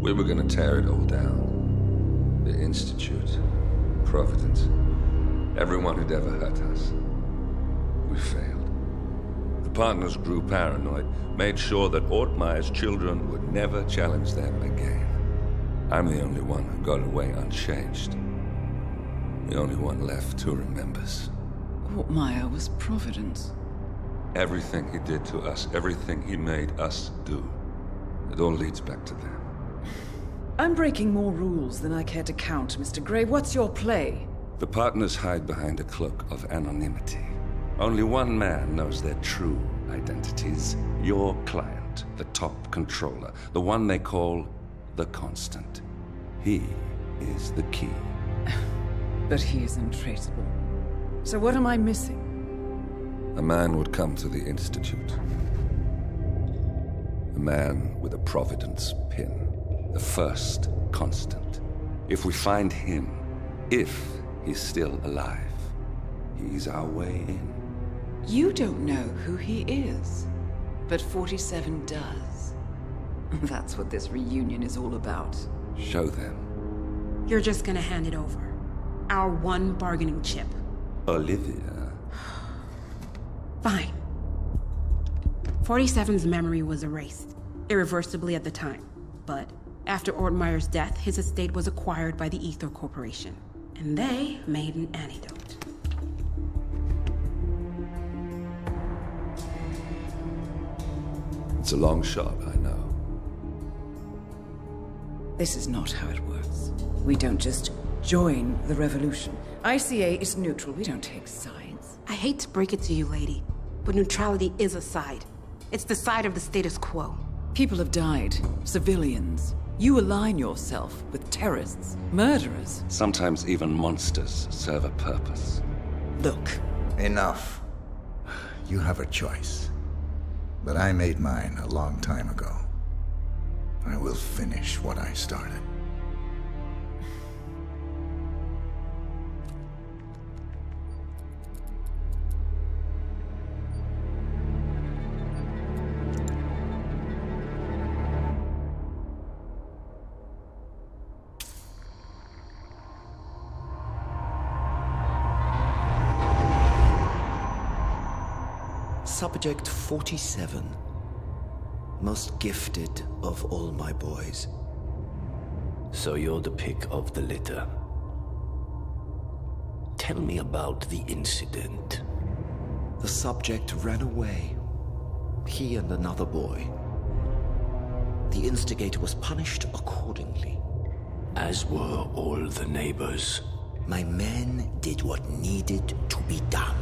We were gonna tear it all down. The Institute, Providence, everyone who'd ever hurt us. We failed. The partners grew paranoid, made sure that Ortmeyer's children would never challenge them again. I'm the only one who got away unchanged. The only one left who remembers. Ortmeyer was Providence. Everything he did to us, everything he made us do, it all leads back to them. I'm breaking more rules than I care to count, Mr. Gray. What's your play? The partners hide behind a cloak of anonymity. Only one man knows their true identities. Your client, the top controller, the one they call the Constant. He is the key. But he is untraceable. So what am I missing? A man would come to the Institute. A man with a Providence pin. The first Constant. If we find him, if he's still alive, he's our way in. You don't know who he is, but 47 does. That's what this reunion is all about. Show them. You're just gonna hand it over. Our one bargaining chip. Olivia. Fine. 47's memory was erased, irreversibly at the time. But after Ortmeyer's death, his estate was acquired by the Ether Corporation. And they made an antidote. It's a long shot, I know. This is not how it works. We don't just join the revolution. ICA is neutral. We don't take sides. I hate to break it to you, lady, but neutrality is a side. It's the side of the status quo. People have died. Civilians. You align yourself with terrorists, murderers. Sometimes even monsters serve a purpose. Look. Enough. You have a choice. But I made mine a long time ago. I will finish what I started. Subject 47. Most gifted of all my boys. So you're the pick of the litter. Tell me about the incident. The subject ran away. He and another boy. The instigator was punished accordingly. As were all the neighbors. My men did what needed to be done.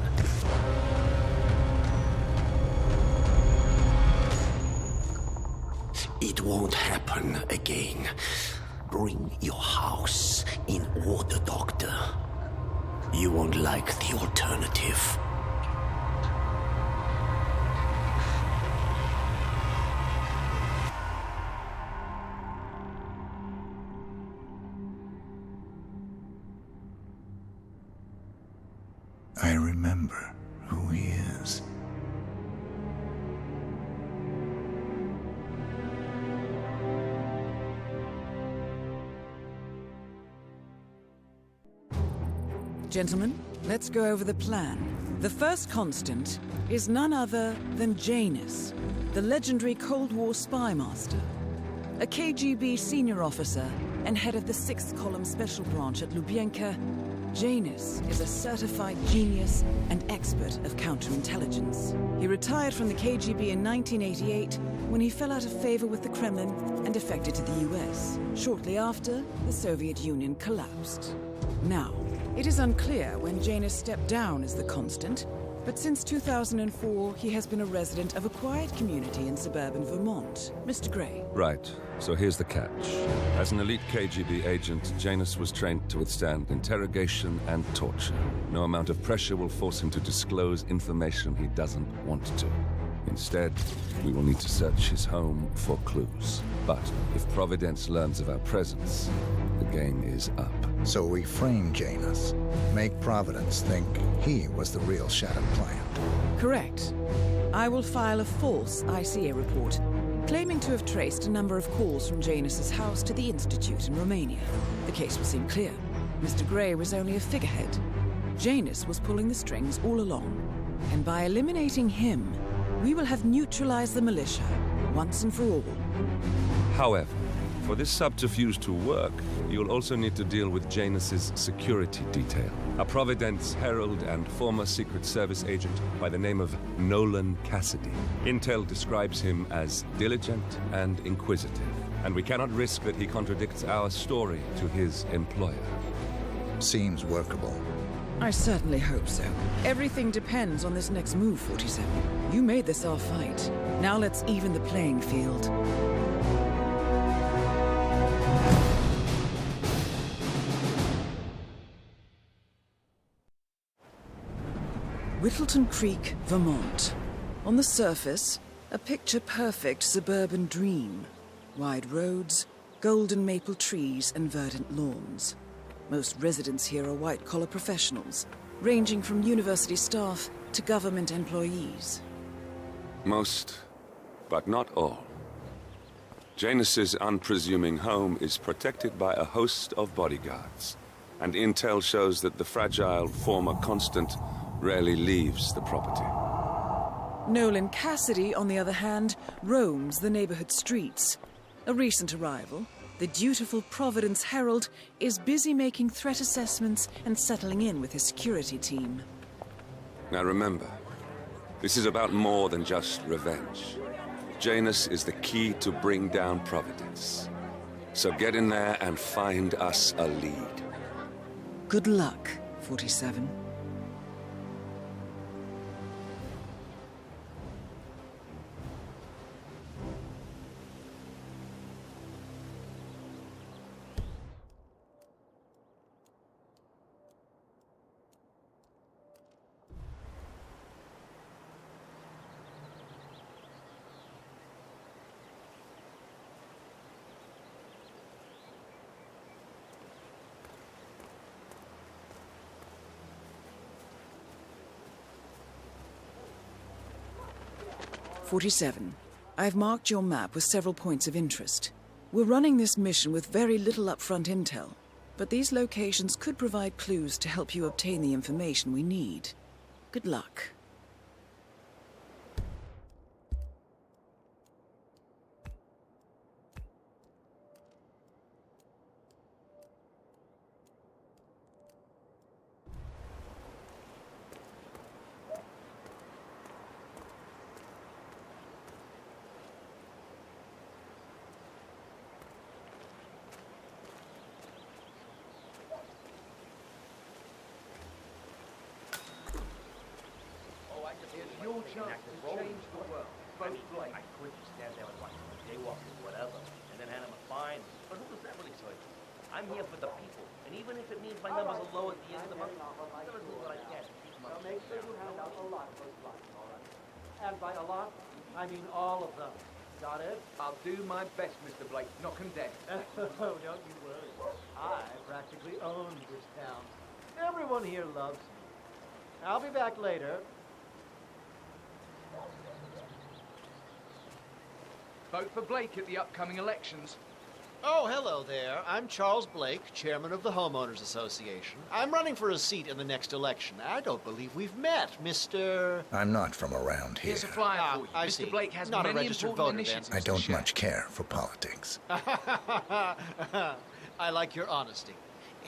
It won't happen again. Bring your house in order, Doctor. You won't like the alternative. I remember who he is. Gentlemen, let's go over the plan. The first Constant is none other than Janus, the legendary Cold War spy master. A KGB senior officer and head of the 6th Column Special Branch at Lubyanka, Janus is a certified genius and expert of counterintelligence. He retired from the KGB in 1988 when he fell out of favor with the Kremlin and defected to the US. Shortly after, the Soviet Union collapsed. Now, it is unclear when Janus stepped down as the Constant, but since 2004, he has been a resident of a quiet community in suburban Vermont. Mr. Gray. Right. So here's the catch. As an elite KGB agent, Janus was trained to withstand interrogation and torture. No amount of pressure will force him to disclose information he doesn't want to. Instead, we will need to search his home for clues. But if Providence learns of our presence, the game is up. So we frame Janus, make Providence think he was the real Shadow client. Correct. I will file a false ICA report, claiming to have traced a number of calls from Janus's house to the Institute in Romania. The case will seem clear. Mr. Gray was only a figurehead. Janus was pulling the strings all along. And by eliminating him, we will have neutralized the militia, once and for all. However, for this subterfuge to work, you'll also need to deal with Janus's security detail. A Providence herald and former Secret Service agent by the name of Nolan Cassidy. Intel describes him as diligent and inquisitive, and we cannot risk that he contradicts our story to his employer. Seems workable. I certainly hope so. Everything depends on this next move, 47. You made this our fight. Now let's even the playing field. Whittleton Creek, Vermont. On the surface, a picture-perfect suburban dream. Wide roads, golden maple trees, and verdant lawns. Most residents here are white-collar professionals, ranging from university staff to government employees. Most, but not all. Janus's unpresuming home is protected by a host of bodyguards, and intel shows that the fragile former constant rarely leaves the property. Nolan Cassidy, on the other hand, roams the neighborhood streets. A recent arrival, the dutiful Providence Herald is busy making threat assessments and settling in with his security team. Now remember, this is about more than just revenge. Janus is the key to bring down Providence. So get in there and find us a lead. Good luck, 47. I've marked your map with several points of interest. We're running this mission with very little upfront intel, but these locations could provide clues to help you obtain the information we need. Good luck. Your chance to change the world. I could just stand there and watch them jaywalk or whatever, and then hand them a fine. But who does that really serve? I'm here for the people, and even if it means my numbers are low at the end of the month, I'm gonna do what I can to keep them up. Make sure you hand out a lot of those flyers, all right? And by a lot, I mean all of them. Got it? I'll do my best, Mr. Blake. Knock 'em dead. Oh, don't you worry. I practically own this town. Everyone here loves me. I'll be back later. Vote for Blake at the upcoming elections. Oh, hello there. I'm Charles Blake, chairman of the Homeowners Association. I'm running for a seat in the next election. I don't believe we've met, Mr. I'm not from around here. Here's a flyer for you. I Mr. see. Blake has Not a many registered important voter, then. initiatives I to don't share. much care for politics. I like your honesty.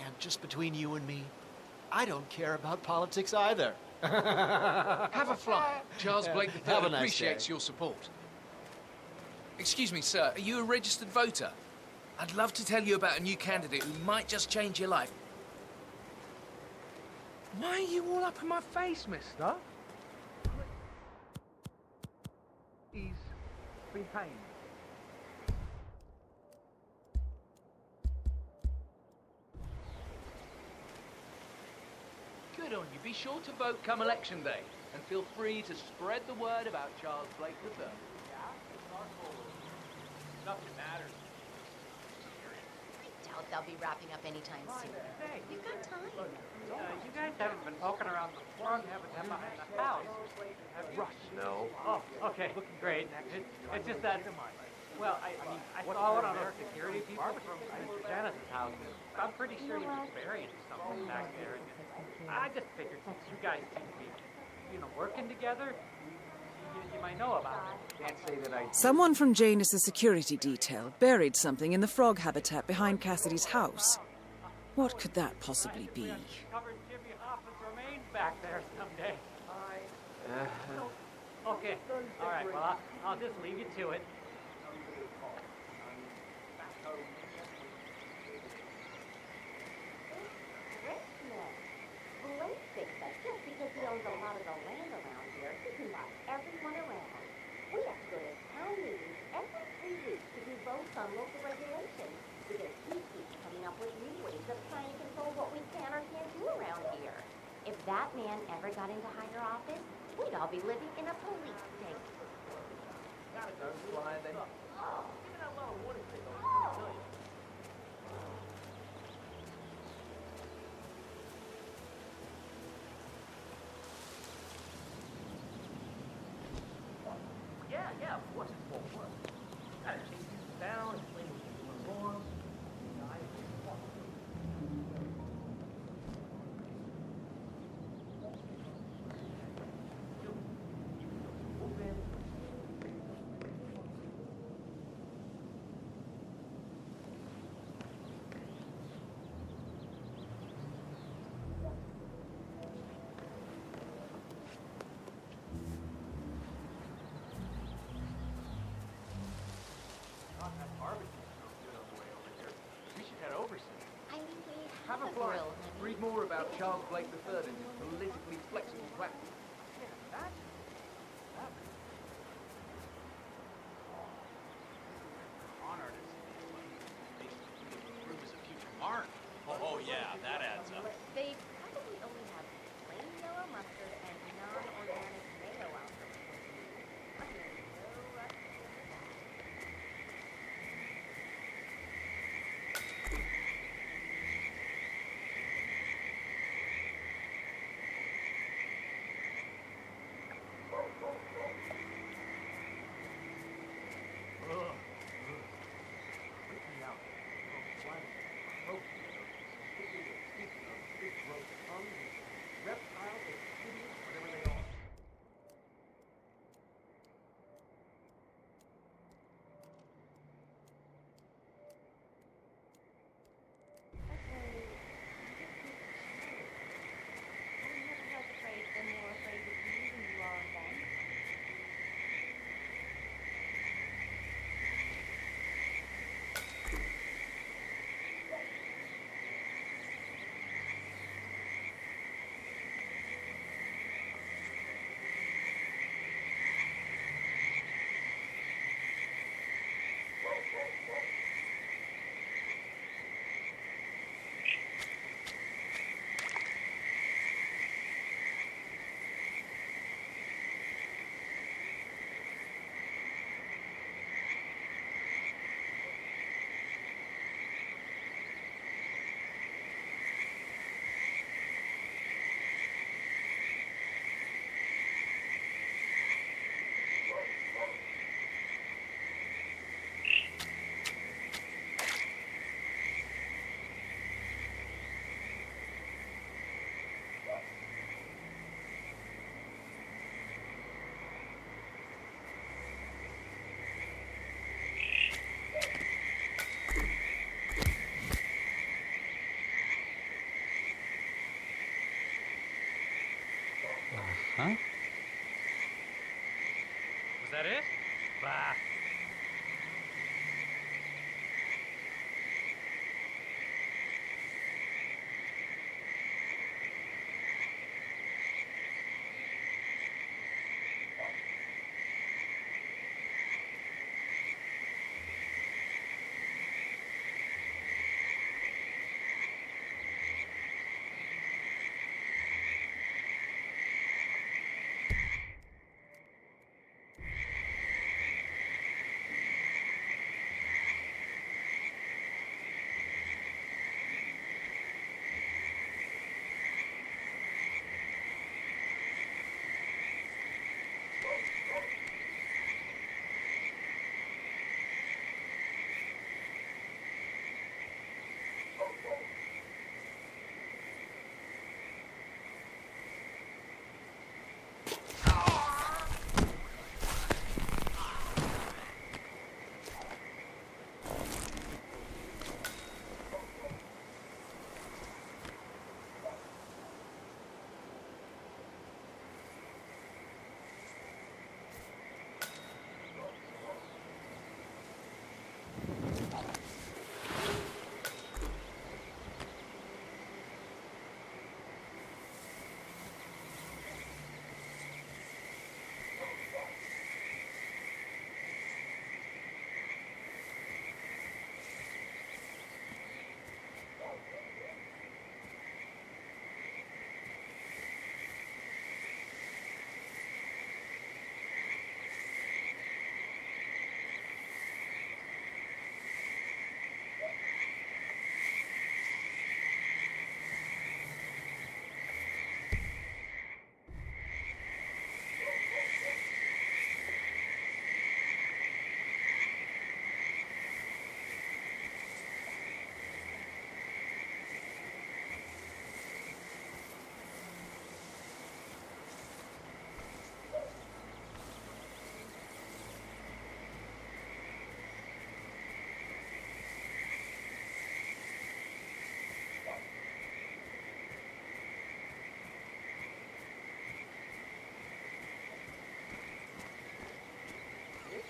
And just between you and me, I don't care about politics either. Have a flyer. Charles Blake III Have a nice appreciates day. your support. Excuse me, sir. Are you a registered voter? I'd love to tell you about a new candidate who might just change your life. Why are you all up in my face, mister? He's behind. Good on you. Be sure to vote come election day. And feel free to spread the word about Charles Blake III. Nothing matters. Doubt they'll be wrapping up anytime soon. You've got time. You guys haven't been poking around the plug, haven't you, behind the house? Rush. No. Oh, okay, great. It's just that, well, I mean, I saw one of those security people from Mr. Janice's house. I'm pretty sure he was buried or something back there. And I just figured since you guys seem to be, working together, you might know about it. Can't say that I... Someone from Janus's security detail buried something in the frog habitat behind Cassidy's house. What could that possibly be? Covered Jimmy Hoffa's remains back there someday. Okay, all right, well, I'll just leave you to it. Blake thinks that just because he owns a lot of the land around here, he can buy everyone around. We have to go to town meetings every 3 weeks to do votes on local regulations because he keeps coming up with new ways of trying to control what we can or can't do around here. If that man ever got into higher office, we'd all be living in a police state. Gotta go, fly then. Oh, even that little warning signal. Yeah, of course it's won't work. Gotta chase people down, explain what you're doing wrong. Have a fly. grill, Read more about Charles Blake III and his politically flexible platform. Oh yeah, that adds up. They probably only have plain yellow mustard and non-organic mayo ALTRA. Huh? Was that it? Bah.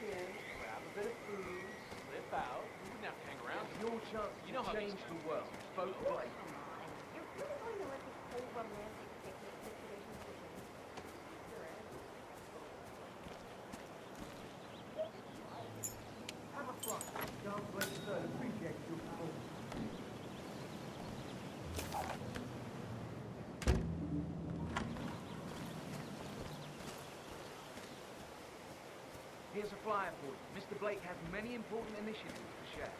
soon. Grab a bit of food, slip out. You wouldn't have to hang around. It's your chance to change the world. Vote Blake. You're really going to let this whole romantic picnic situation continue? Have a fun. Charles Blake III appreciates your performance. Here's a flyer for you. Mr. Blake has many important initiatives to share.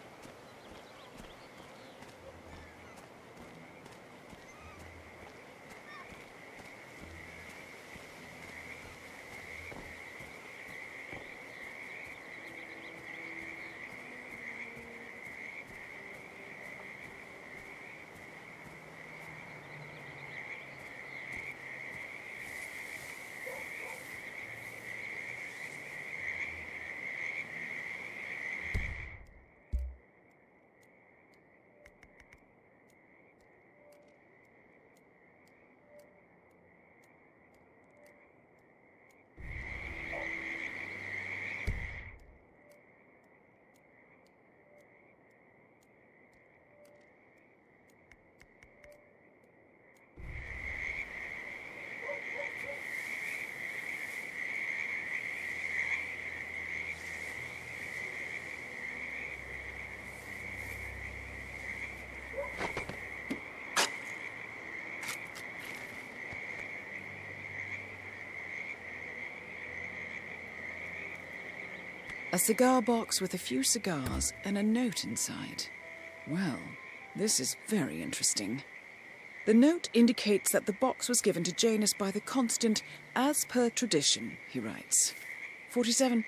A cigar box with a few cigars and a note inside. Well, this is very interesting. The note indicates that the box was given to Janus by the Constant as per tradition, he writes. 47.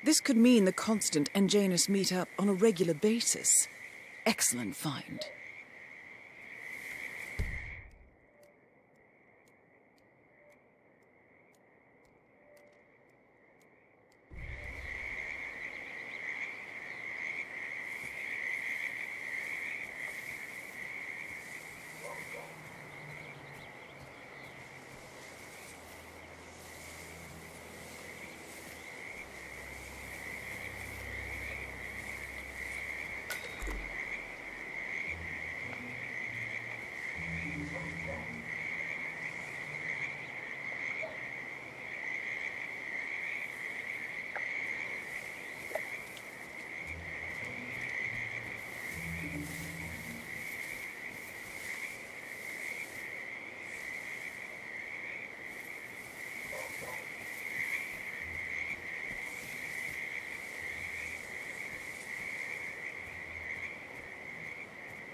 This could mean the Constant and Janus meet up on a regular basis. Excellent find.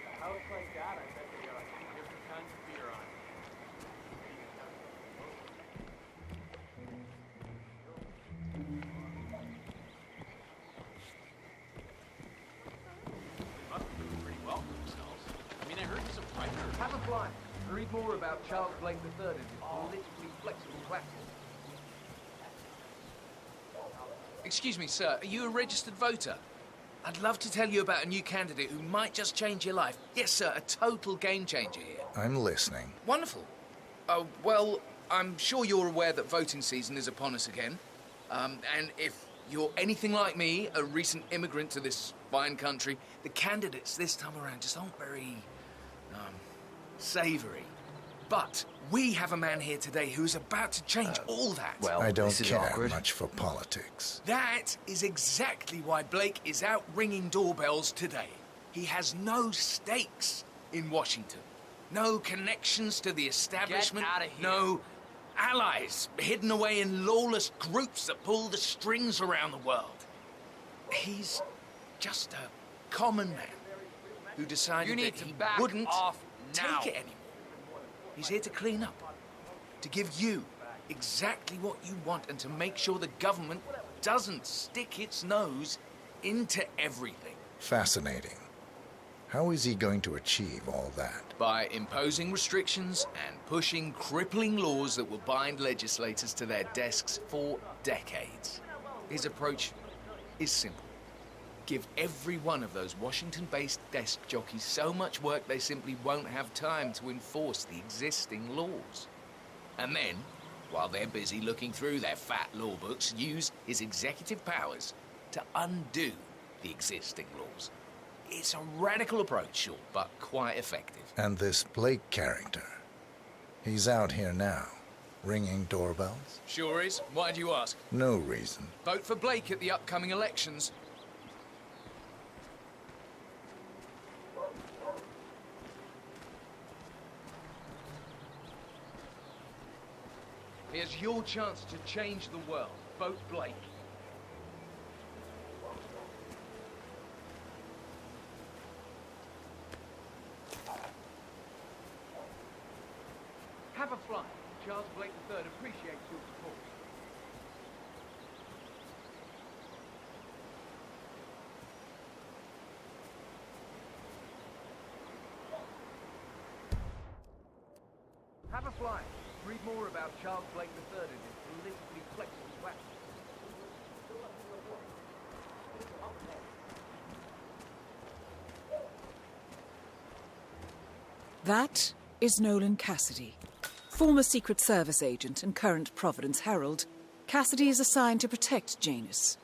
A house like that, I bet they got different kinds of beer on it. They must be doing pretty well for themselves. I mean, I heard he's a writer. Have a flyer. Read more about Charles Blake III and his politically flexible platform. Excuse me, sir. Are you a registered voter? I'd love to tell you about a new candidate who might just change your life. Yes, sir, a total game changer here. I'm listening. Wonderful. Well, I'm sure you're aware that voting season is upon us again. And if you're anything like me, a recent immigrant to this fine country, the candidates this time around just aren't very, savoury. But we have a man here today who's about to change all that. Well, I don't care much for politics. That is exactly why Blake is out ringing doorbells today. He has no stakes in Washington. No connections to the establishment. Get out of here. No allies hidden away in lawless groups that pull the strings around the world. He's just a common man who decided that he wouldn't take it anymore. He's here to clean up, to give you exactly what you want, and to make sure the government doesn't stick its nose into everything. Fascinating. How is he going to achieve all that? By imposing restrictions and pushing crippling laws that will bind legislators to their desks for decades. His approach is simple. Give every one of those Washington-based desk jockeys so much work they simply won't have time to enforce the existing laws. And then, while they're busy looking through their fat law books, use his executive powers to undo the existing laws. It's a radical approach, sure, but quite effective. And this Blake character, he's out here now, ringing doorbells? Sure is. Why do you ask? No reason. Vote for Blake at the upcoming elections. Here's your chance to change the world. Vote Blake. Have a flight. Charles Blake III appreciates your support. Have a flight. Read more about Charles Blake III and his politically flexible weapons. That is Nolan Cassidy. Former Secret Service agent and current Providence Herald, Cassidy is assigned to protect Janus.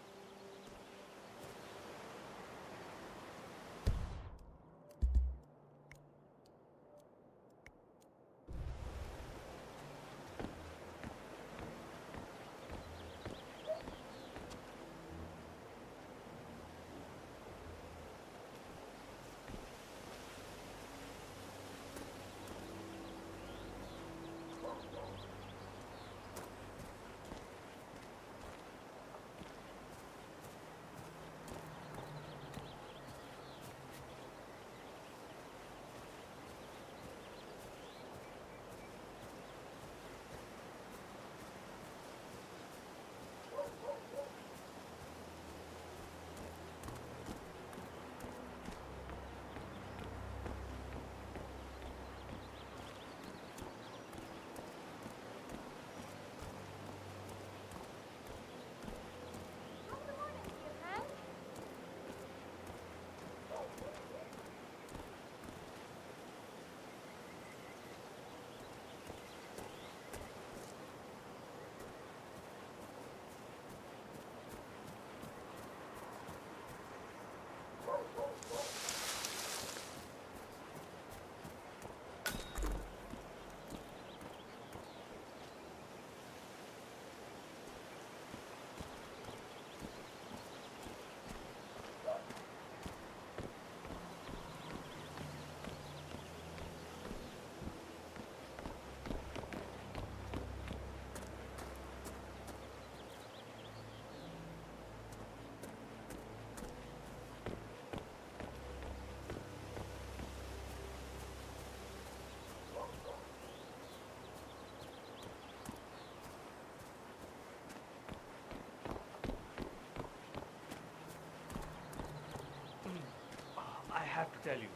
I have to tell you,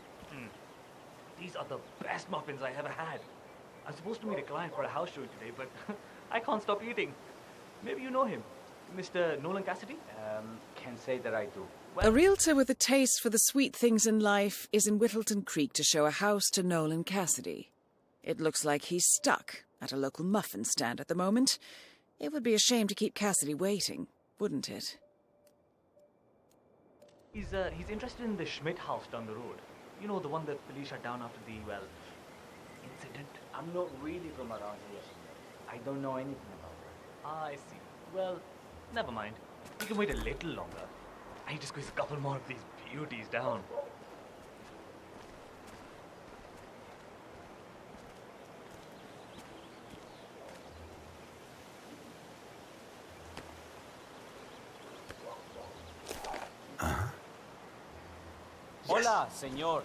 these are the best muffins I ever had. I'm supposed to meet a client for a house show today, but I can't stop eating. Maybe you know him, Mr. Nolan Cassidy? Can't say that I do. A realtor with a taste for the sweet things in life is in Whittleton Creek to show a house to Nolan Cassidy. It looks like he's stuck at a local muffin stand at the moment. It would be a shame to keep Cassidy waiting, wouldn't it? He's interested in the Schmidt house down the road. You know, the one that police shut down after the, well, incident. I'm not really from around here. I don't know anything about that. I see. Well, never mind. We can wait a little longer. I need to squeeze a couple more of these beauties down. Hola, señor.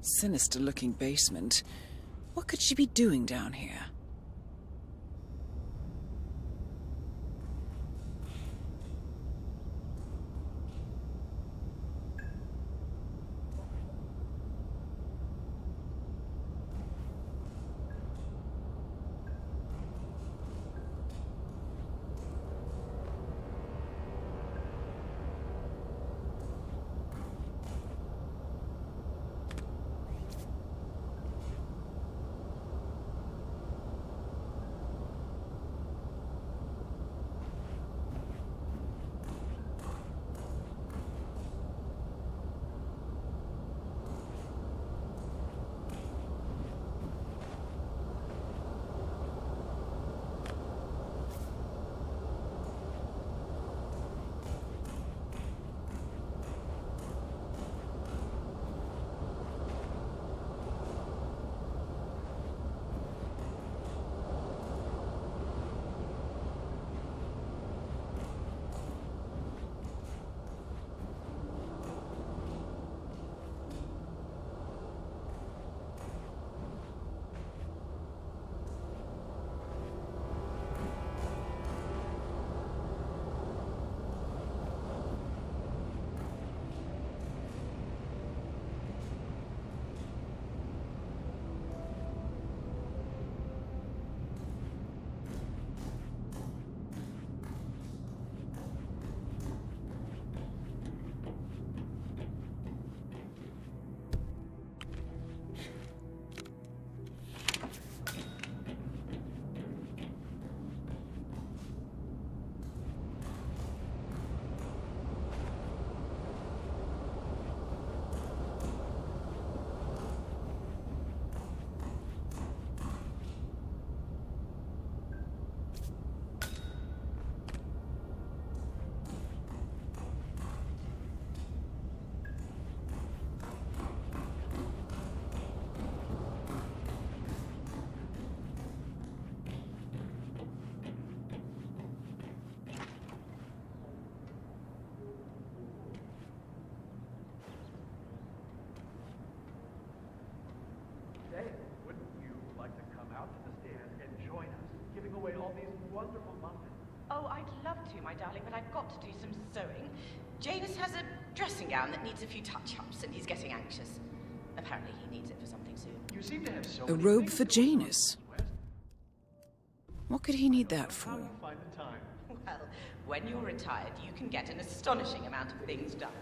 Sinister-looking basement. What could she be doing down here? Oh, I'd love to, my darling, but I've got to do some sewing. Janus has a dressing gown that needs a few touch-ups, and he's getting anxious. Apparently he needs it for something soon. You seem to have so A robe for Janus? What could he need that for? Well, when you're retired, you can get an astonishing amount of things done.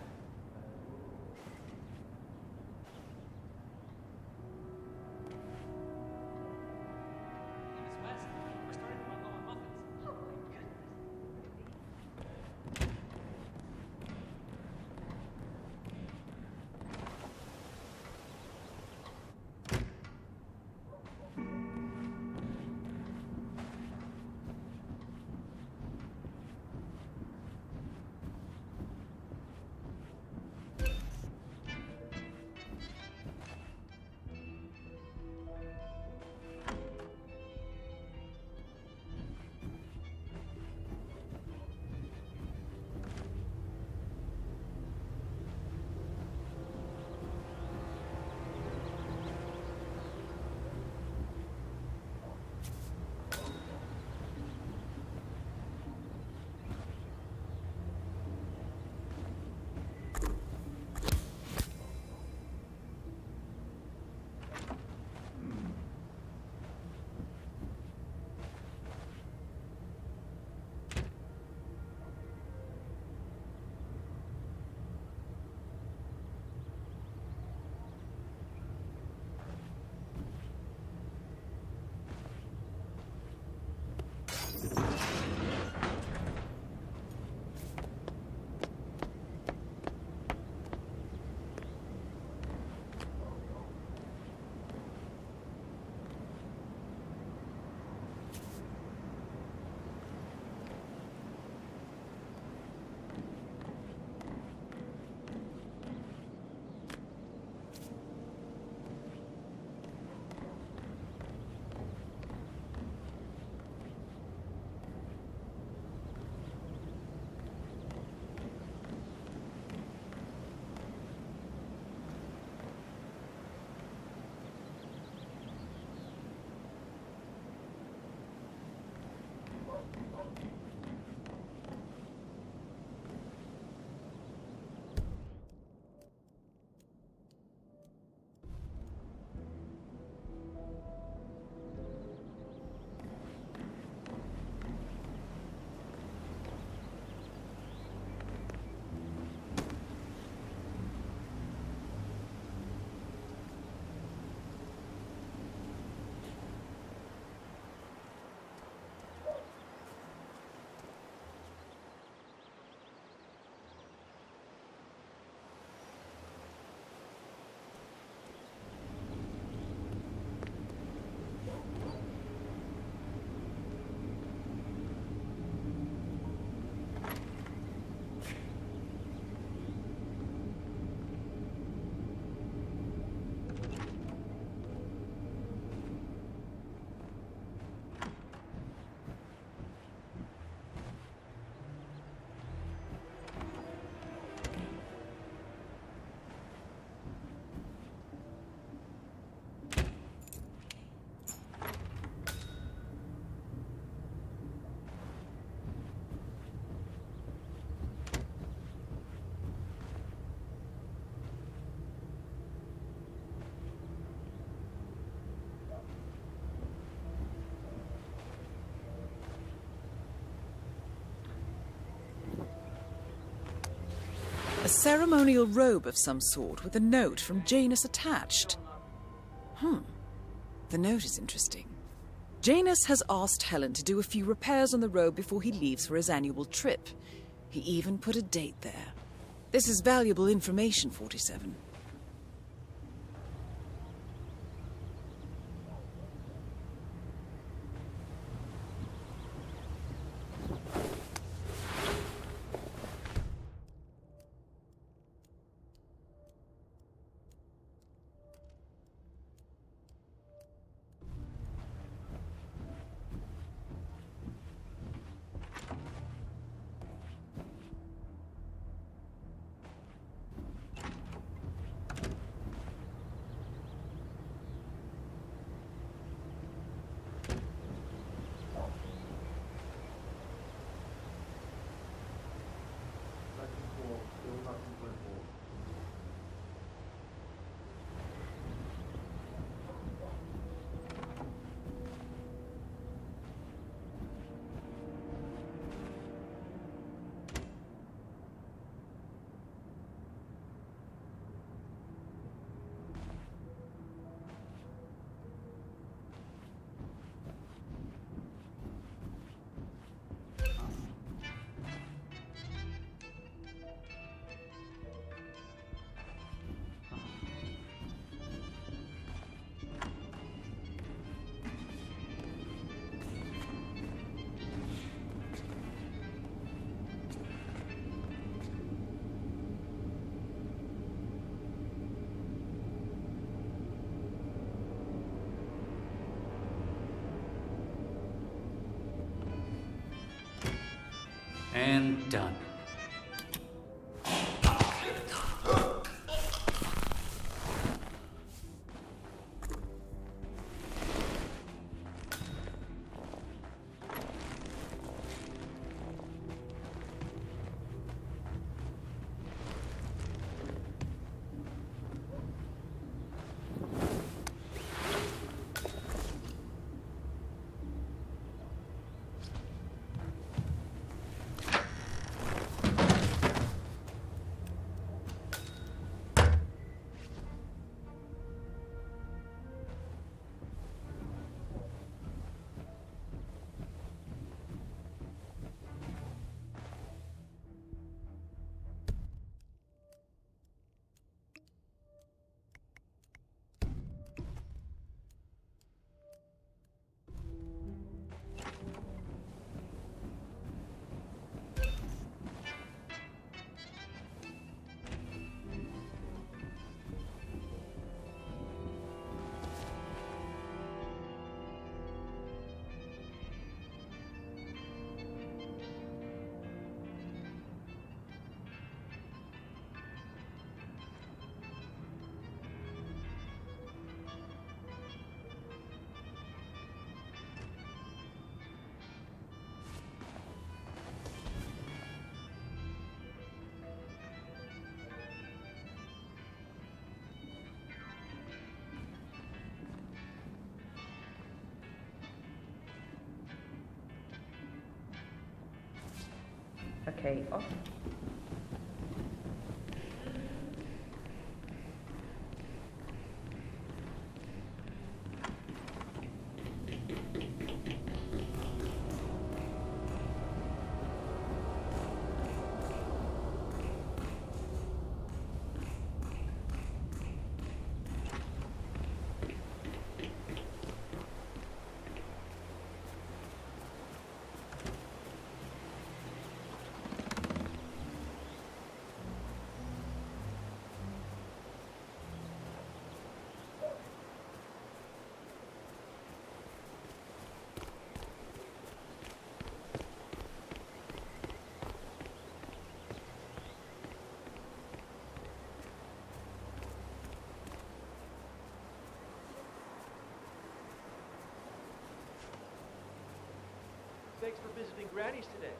ceremonial robe of some sort with a note from Janus attached. The note is interesting. Janus has asked Helen to do a few repairs on the robe before he leaves for his annual trip. He even put a date there. This is valuable information, 47. And done. Okay, off. Thanks for visiting Granny's today.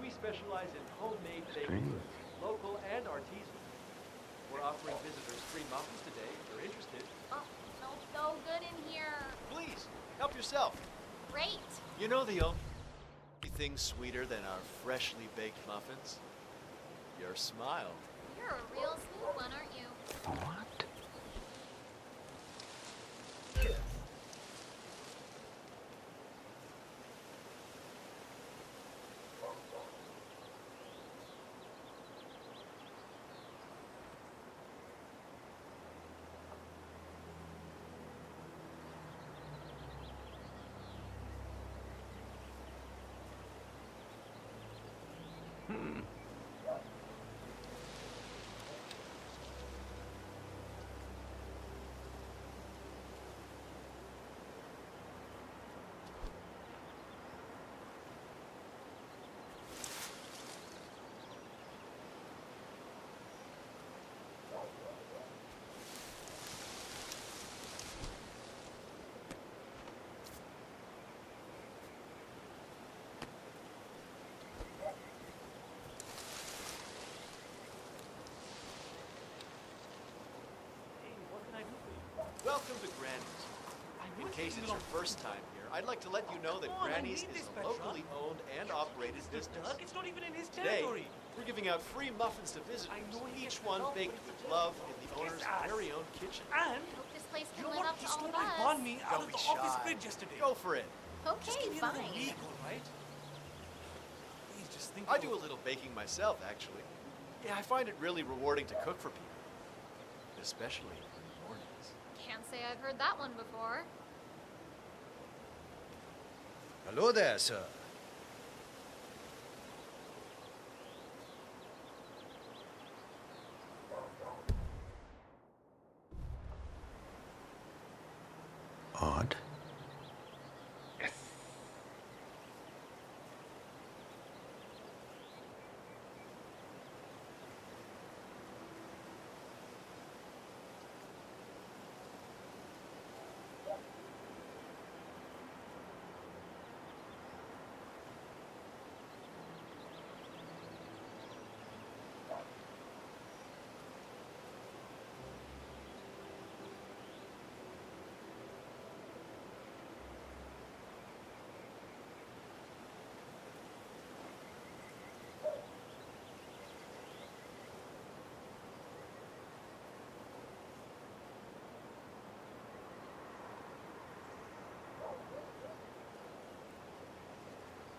We specialize in homemade baked goods, local and artisanal. We're offering visitors free muffins today if you're interested. Oh, smells so good in here. Please, help yourself. Great. You know the only thing sweeter than our freshly baked muffins? Your smile. You're You're a real smooth one, aren't you? What? Welcome to Granny's. In case it's your first time here, I'd like to let you know that Granny's is a locally owned and operated business. It's not even in his Today, territory. we're giving out free muffins to visitors, each one baked with love in the owner's very own kitchen. And Hope this place you can know live what? up He to all stole of my us. bond me out Don't of the be office shy. fridge yesterday. Go for it. Just give Okay, me another fine. week, all right? Please just think. I do a little baking myself, actually. Yeah, I find it really rewarding to cook for people. Especially in the mornings. Can't say I've heard that one before. Hello there, sir. Odd.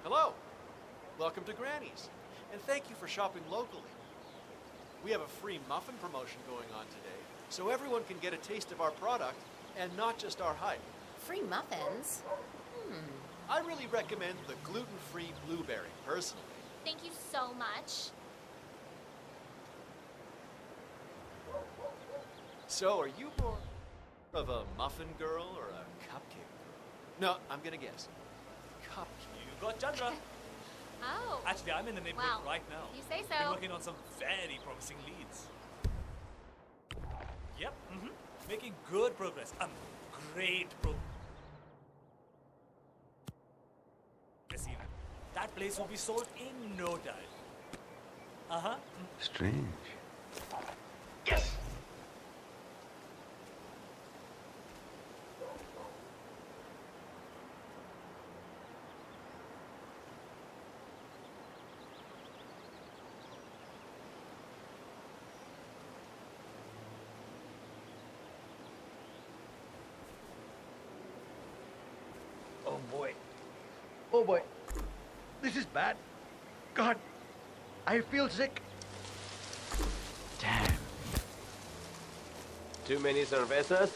Hello. Welcome to Granny's. And thank you for shopping locally. We have a free muffin promotion going on today, so everyone can get a taste of our product and not just our hype. Free muffins? I really recommend the gluten-free blueberry, personally. Thank you so much. So, are you more of a muffin girl or a cupcake girl? No, I'm gonna guess. Cupcake. You got Chandra. Oh. Actually, I'm in the neighborhood Wow. right now. You say Been so. working on some very promising leads. Yep. Making good progress. Great progress. Even. That place will be sold in no time. Uh-huh. Strange. Yes! Oh boy. Oh boy. This is bad. God, I feel sick. Damn. Too many cervezas?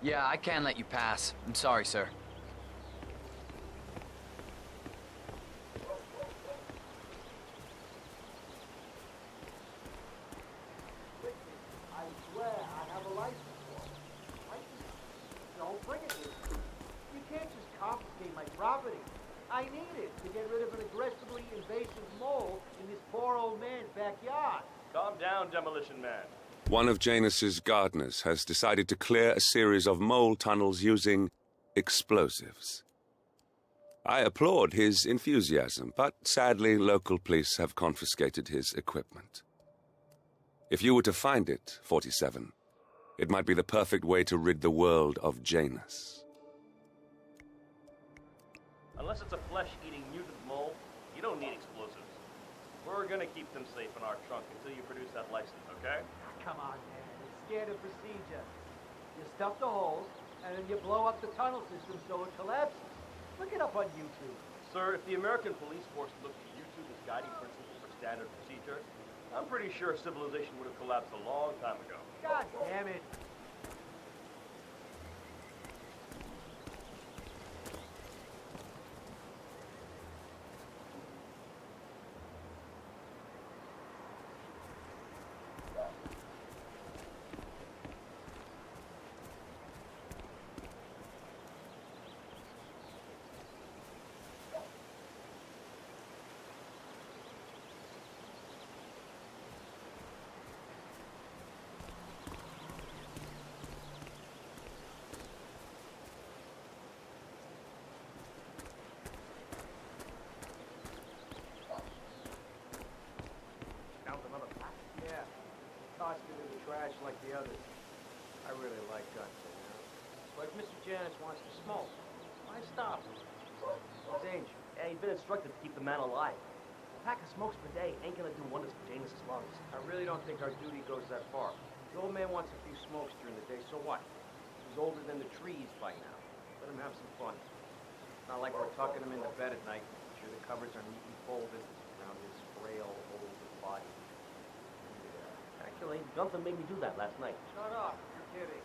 Yeah, I can't let you pass. I'm sorry, sir. I swear I have a license for it. Don't bring it here. You can't just confiscate my property. I need it to get rid of an aggressively invasive mole in this poor old man's backyard. Calm down, Demolition Man. One of Janus's gardeners has decided to clear a series of mole tunnels using explosives. I applaud his enthusiasm, but sadly local police have confiscated his equipment. If you were to find it, 47, it might be the perfect way to rid the world of Janus. Unless it's a flesh-eating mutant mole, you don't need explosives. We're gonna keep them safe in our trunk until you produce that license, okay? Come on, man. It's standard procedure. You stuff the holes, and then you blow up the tunnel system so it collapses. Look it up on YouTube. Sir, if the American police force looked to YouTube as guiding principle for standard procedure, I'm pretty sure civilization would have collapsed a long time ago. God damn it. Yeah. Tossed it in the trash like the others. I really like guns, you know. But if Mr. Janus wants to smoke, why stop him? His age. Yeah, he's been instructed to keep the man alive. A pack of smokes per day ain't gonna do wonders for Janus's lungs. I really don't think our duty goes that far. The old man wants a few smokes during the day, so what? He's older than the trees by now. Let him have some fun. Not like we're tucking him into bed at night. I'm sure the covers are neatly folded around his frail, old body. Actually, Gunther made me do that last night. Shut up. You're kidding.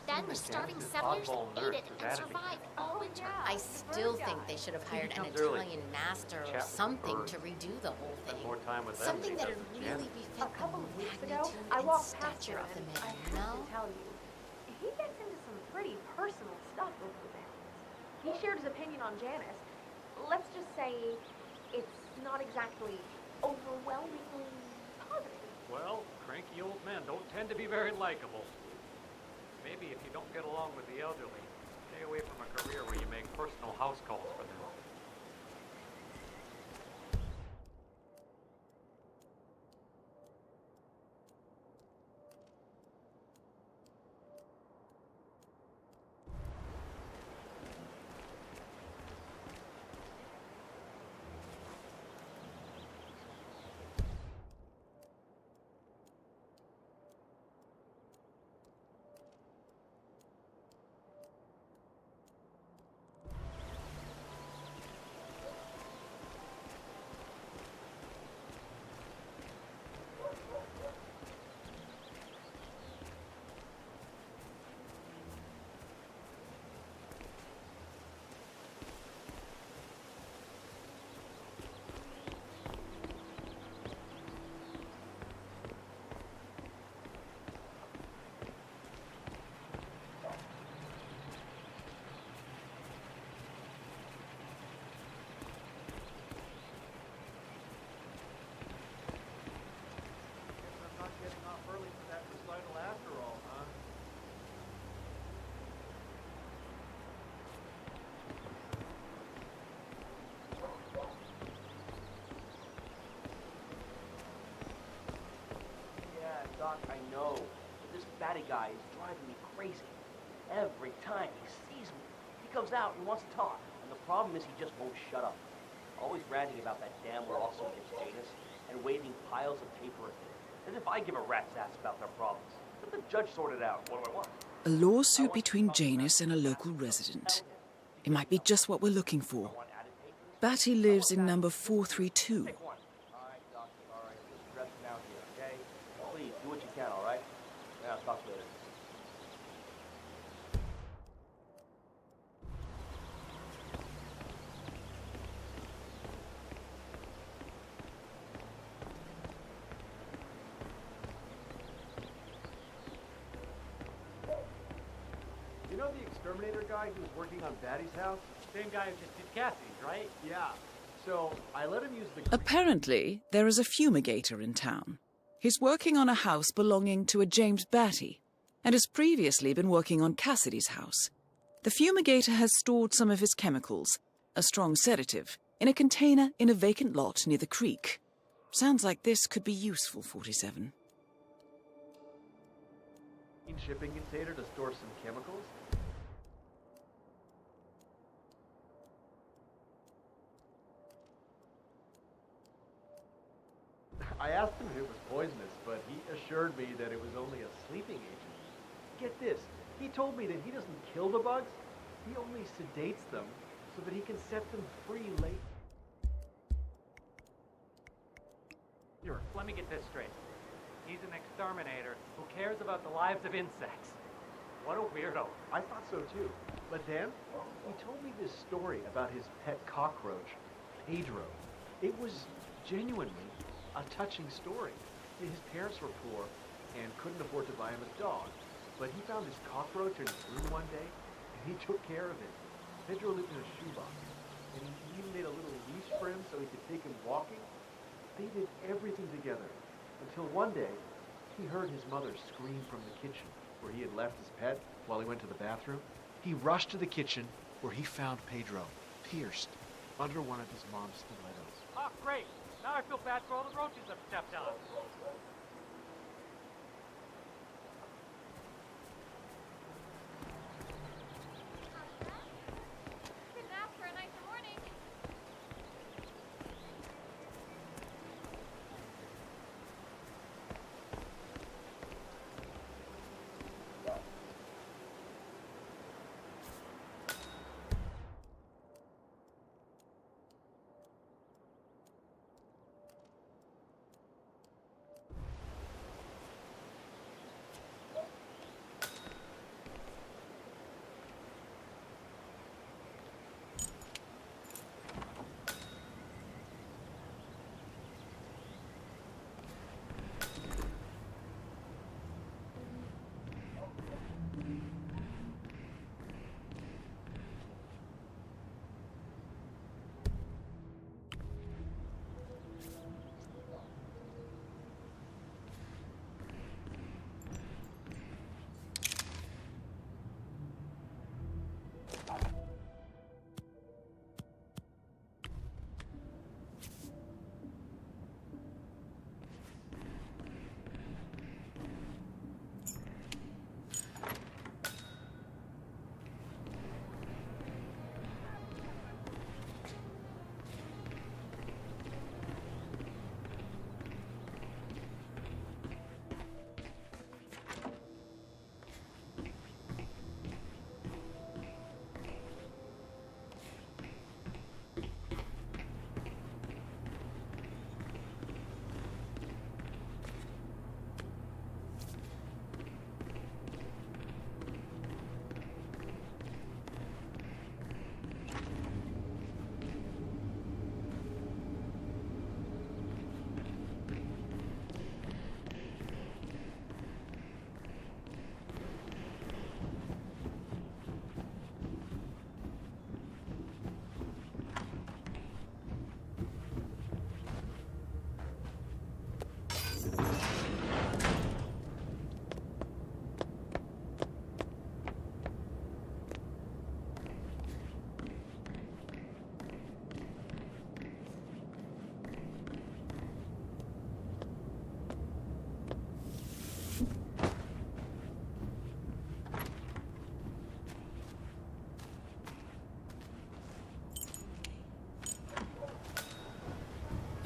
Then the starving settlers ate it and survived all winter. I still think they should have hired an Italian master or something to redo the whole thing. Something that would really befit the magnitude and stature of the man, you know? He gets into some pretty personal stuff with the bands. He shared his opinion on Janice. Let's just say it's not exactly overwhelmingly positive. Well, cranky old men don't tend to be very likable. Maybe if you don't get along with the elderly, stay away from a career where you make personal house calls for them. Doc, I know. But this batty guy is driving me crazy. Every time he sees me, he comes out and wants to talk. And the problem is he just won't shut up. Always ranting about that damn lawsuit against Janus and waving piles of paper at me. As if I give a rat's ass about their problems. Let the judge sort it out. What do I want? A lawsuit between Janus and a local resident. It might be just what we're looking for. Batty lives in number 432. All right, Doc. All right. Just stressing out here, okay? Please, do what you can, all right? Yeah, I'll talk later. You know the exterminator guy who was working on Batty's house? Same guy who just did Cassidy's, right? Yeah. So I let him use the... Apparently, there is a fumigator in town. He's working on a house belonging to a James Batty, and has previously been working on Cassidy's house. The fumigator has stored some of his chemicals, a strong sedative, in a container in a vacant lot near the creek. Sounds like this could be useful, 47. shipping container to store some chemicals? I asked him if it was poisonous, but he assured me that it was only a sleeping agent. Get this, he told me that he doesn't kill the bugs, he only sedates them so that he can set them free later. Here, let me get this straight. He's an exterminator who cares about the lives of insects. What a weirdo. I thought so too. But then, he told me this story about his pet cockroach, Pedro. It was genuinely a touching story. His parents were poor and couldn't afford to buy him a dog. But he found his cockroach in his room one day, and he took care of it. Pedro lived in a shoebox, and he even made a little leash for him so he could take him walking. They did everything together, until one day, he heard his mother scream from the kitchen, where he had left his pet while he went to the bathroom. He rushed to the kitchen, where he found Pedro, pierced, under one of his mom's stilettos. Oh, great. Now I feel bad for all the roaches I've stepped on. Good nap for a nice morning.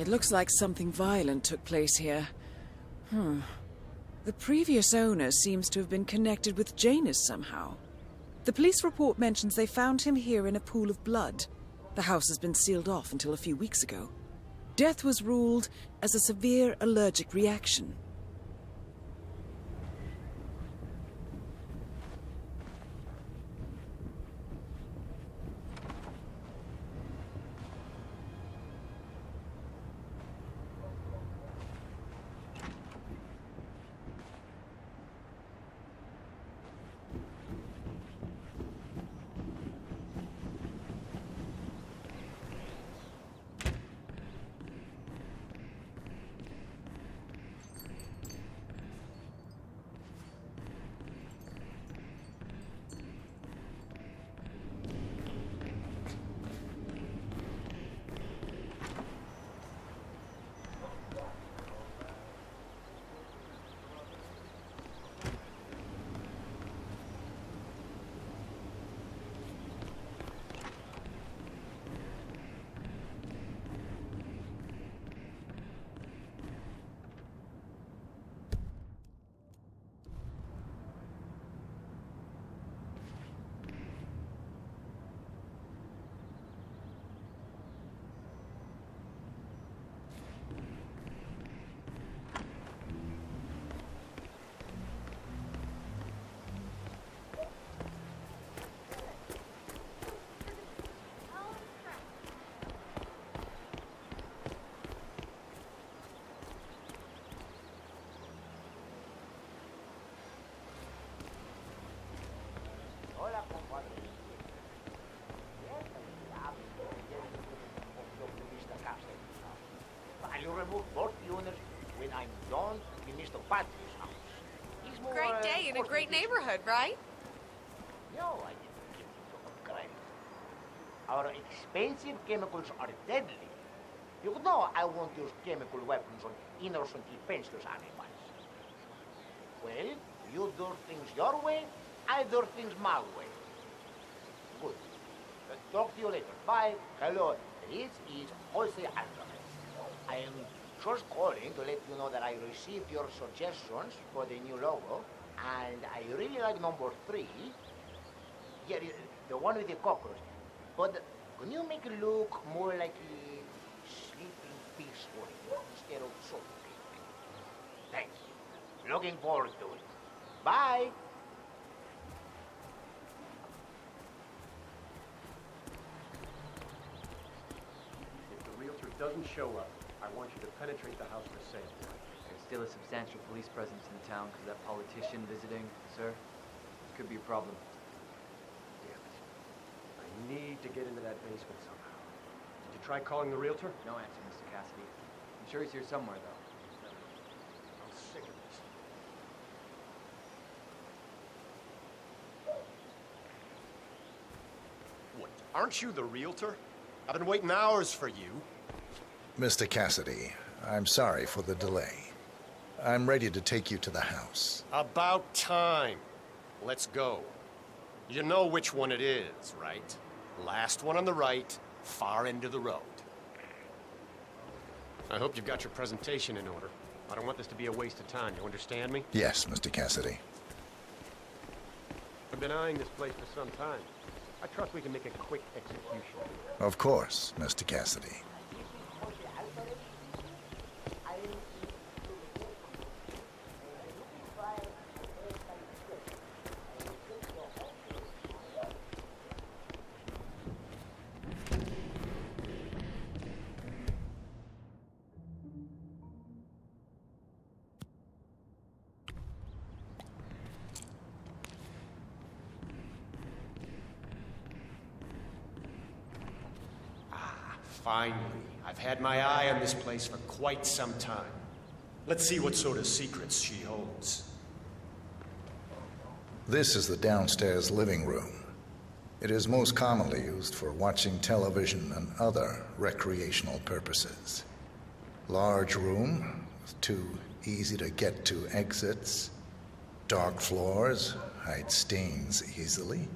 It looks like something violent took place here. The previous owner seems to have been connected with Janus somehow. The police report mentions they found him here in a pool of blood. The house has been sealed off until a few weeks ago. Death was ruled as a severe allergic reaction. I'll remove both the owners when I'm done in Mr. Patrick's house. He's more, Great day in a great neighborhood, right? No, I didn't give you so much credit. Our expensive chemicals are deadly. You know I won't use chemical weapons on innocent, defenseless animals. Well, you do things your way, I do things my way. Good. Talk to you later. Bye. Hello. This is Jose Alvarez. I am just calling to let you know that I received your suggestions for the new logo, and I really like number 3. Yeah, the one with the cockroach. But can you make it look more like a sleeping peaceful instead of suffocating? Thanks. Looking forward to it. Bye. If the realtor doesn't show up, I want you to penetrate the house for sale. There's still a substantial police presence in town because that politician visiting, sir. Could be a problem. Damn it. I need to get into that basement somehow. Did you try calling the realtor? No answer, Mr. Cassidy. I'm sure he's here somewhere, though. I'm sick of this. What, aren't you the realtor? I've been waiting hours for you. Mr. Cassidy, I'm sorry for the delay. I'm ready to take you to the house. About time. Let's go. You know which one it is, right? Last one on the right, far end of the road. I hope you've got your presentation in order. I don't want this to be a waste of time, you understand me? Yes, Mr. Cassidy. I've been eyeing this place for some time. I trust we can make a quick execution. Of course, Mr. Cassidy. Finally, I've had my eye on this place for quite some time. Let's see what sort of secrets she holds. This is the downstairs living room. It is most commonly used for watching television and other recreational purposes. Large room with 2 easy-to-get-to exits. Dark floors hide stains easily.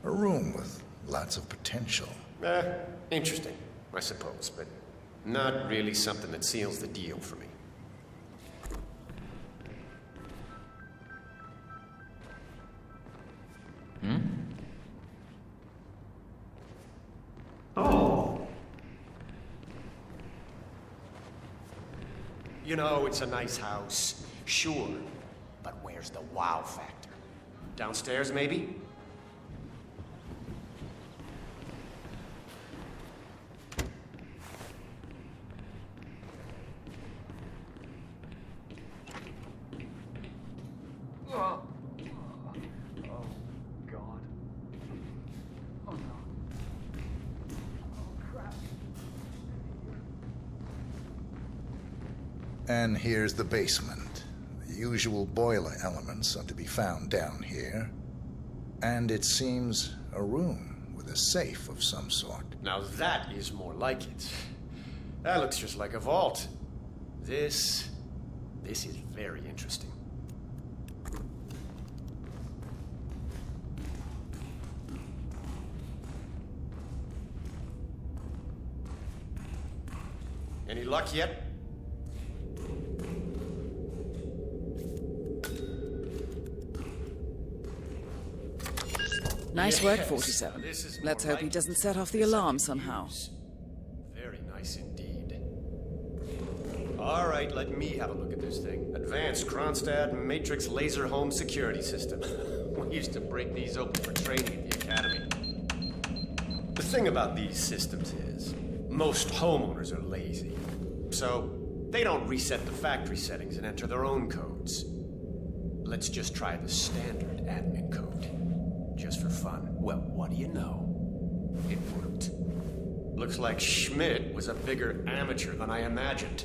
A room with lots of potential. Interesting, I suppose, but Not really something that seals the deal for me. Oh. You know, it's a nice house, sure. But where's the wow factor? Downstairs, maybe? Oh, God. Oh, no. Oh, crap. And here's the basement. The usual boiler elements are to be found down here. And it seems a room with a safe of some sort. Now that is more like it. That looks just like a vault. This is very interesting. Any luck yet? Nice work, 47. Let's hope he doesn't set off the alarm somehow. Very nice indeed. All right, let me have a look at this thing. Advanced Kronstadt Matrix Laser Home Security System. We used to break these open for training at the academy. The thing about these systems is, most homeowners are lazy. So, they don't reset the factory settings and enter their own codes. Let's just try the standard admin code. Just for fun. Well, what do you know? It worked. Looks like Schmidt was a bigger amateur than I imagined.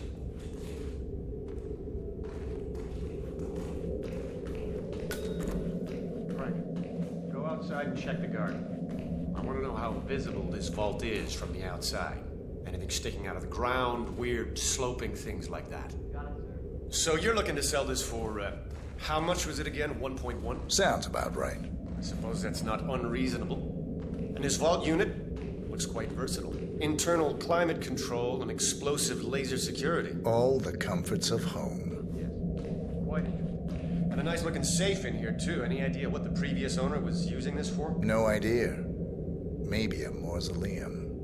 Right. Go outside and check the garden. I want to know how visible this vault is from the outside. Anything sticking out of the ground, weird sloping things like that. Got it, sir. So you're looking to sell this for, how much was it again? 1.1? Sounds about right. I suppose that's not unreasonable. And this vault unit looks quite versatile. Internal climate control and explosive laser security. All the comforts of home. Yes, quite interesting. And a nice looking safe in here, too. Any idea what the previous owner was using this for? No idea. Maybe a mausoleum.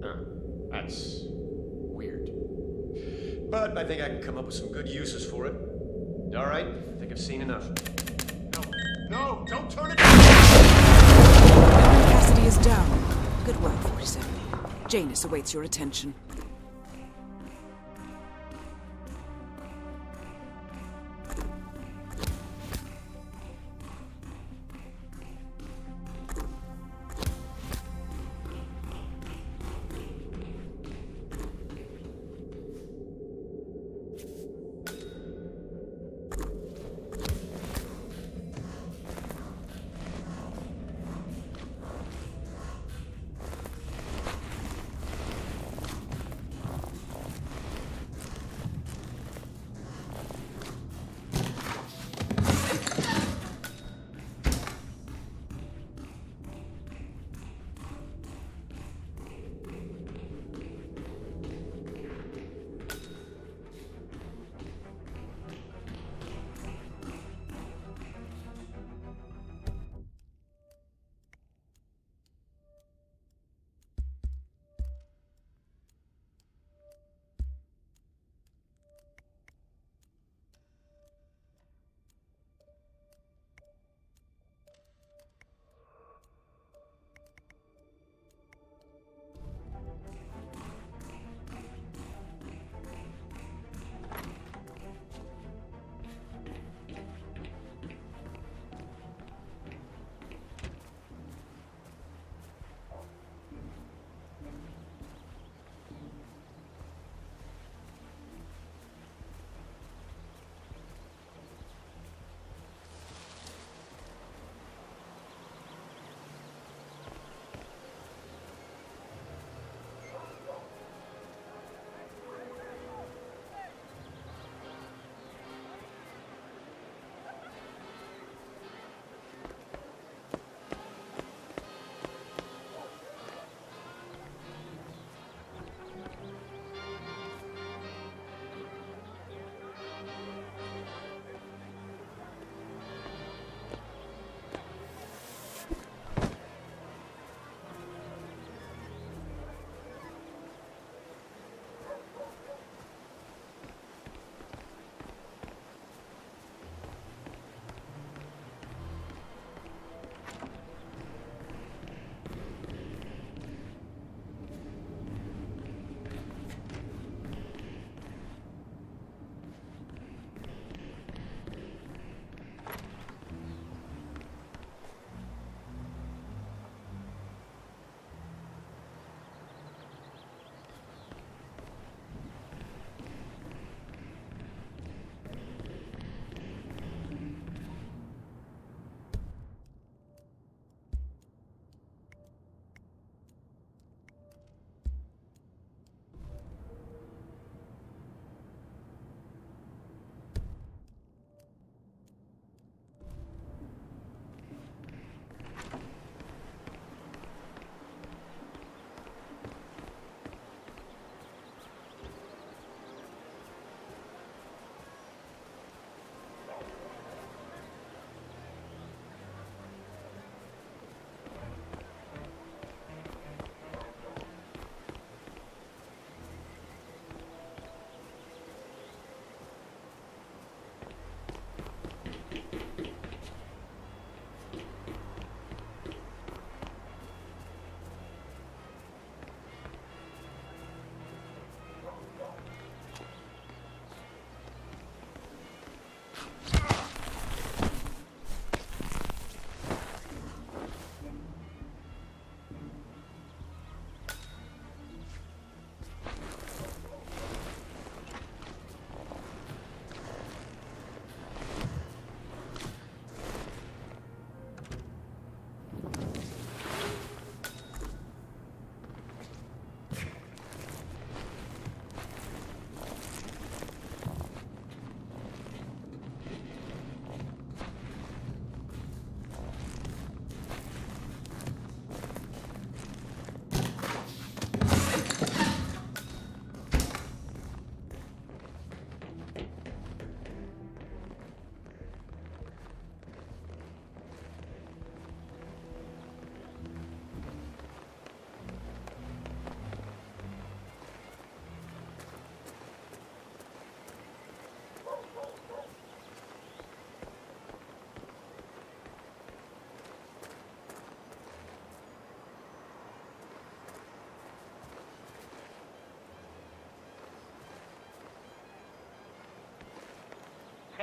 That's weird. But I think I can come up with some good uses for it. All right, I think I've seen enough. No, don't turn it down! Cassidy is down. Good work, 47. Janus awaits your attention.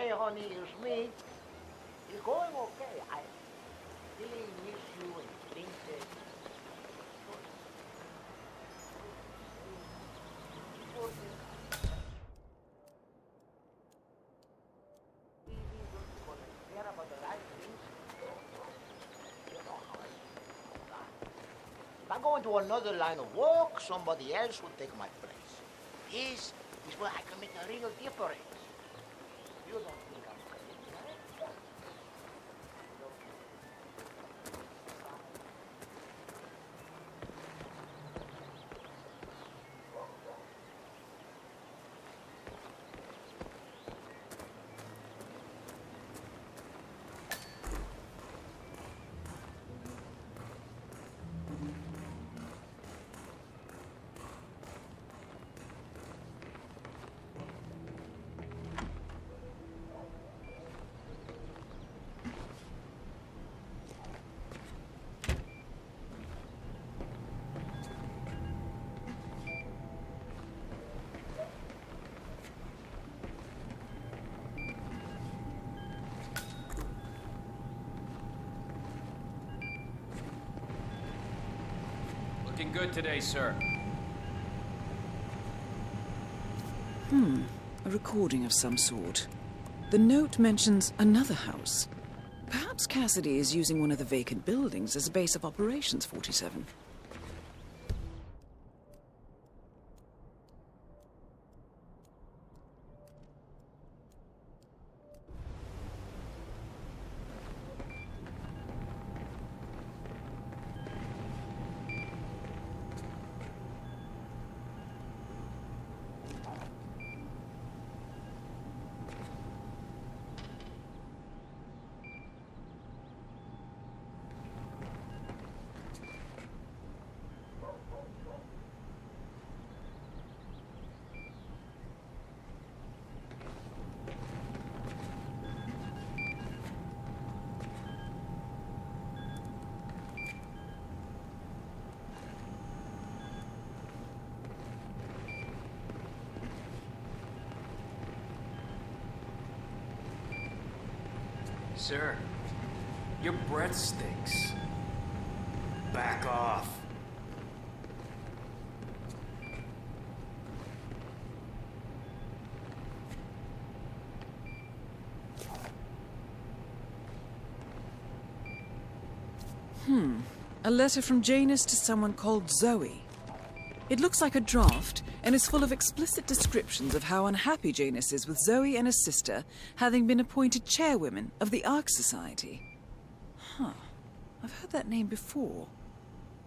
Hey, honey, it's me. It's going okay. I really miss you and think that... If I go into another line of work, somebody else will take my place. This is where I can make a real difference. You don't think I'm crazy, right? Looking good today, sir. A recording of some sort. The note mentions another house. Perhaps Cassidy is using one of the vacant buildings as a base of operations, 47. Sir, your breath stinks. Back off. A letter from Janus to someone called Zoe. It looks like a draft and is full of explicit descriptions of how unhappy Janus is with Zoe and his sister having been appointed chairwomen of the Ark Society. I've heard that name before.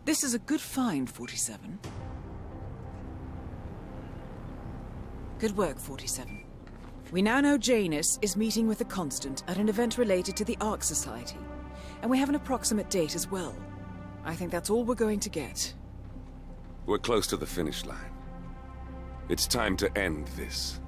This is a good find, 47. Good work, 47. We now know Janus is meeting with the Constant at an event related to the Ark Society, and we have an approximate date as well. I think that's all we're going to get. We're close to the finish line. It's time to end this.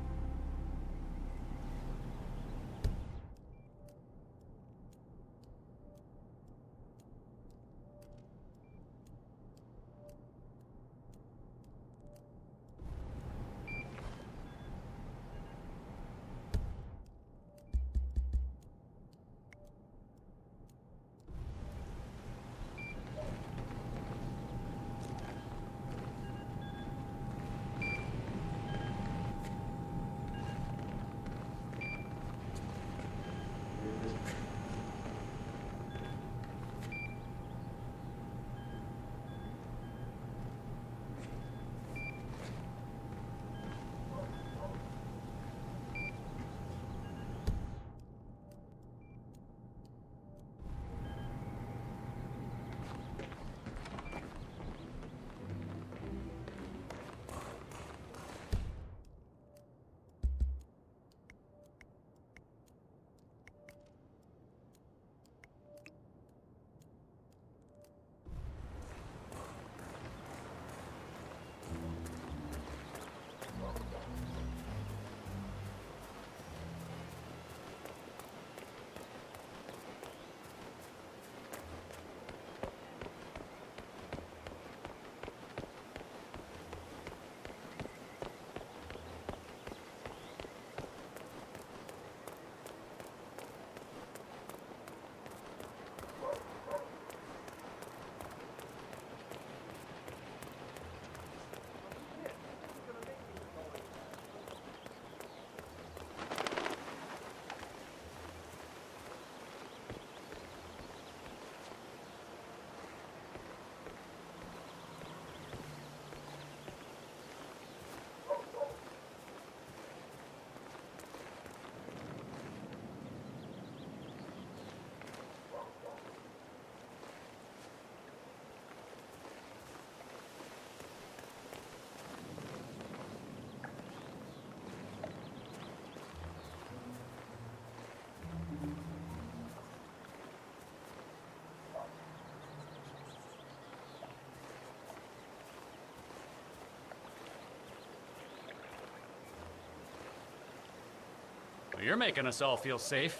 You're making us all feel safe,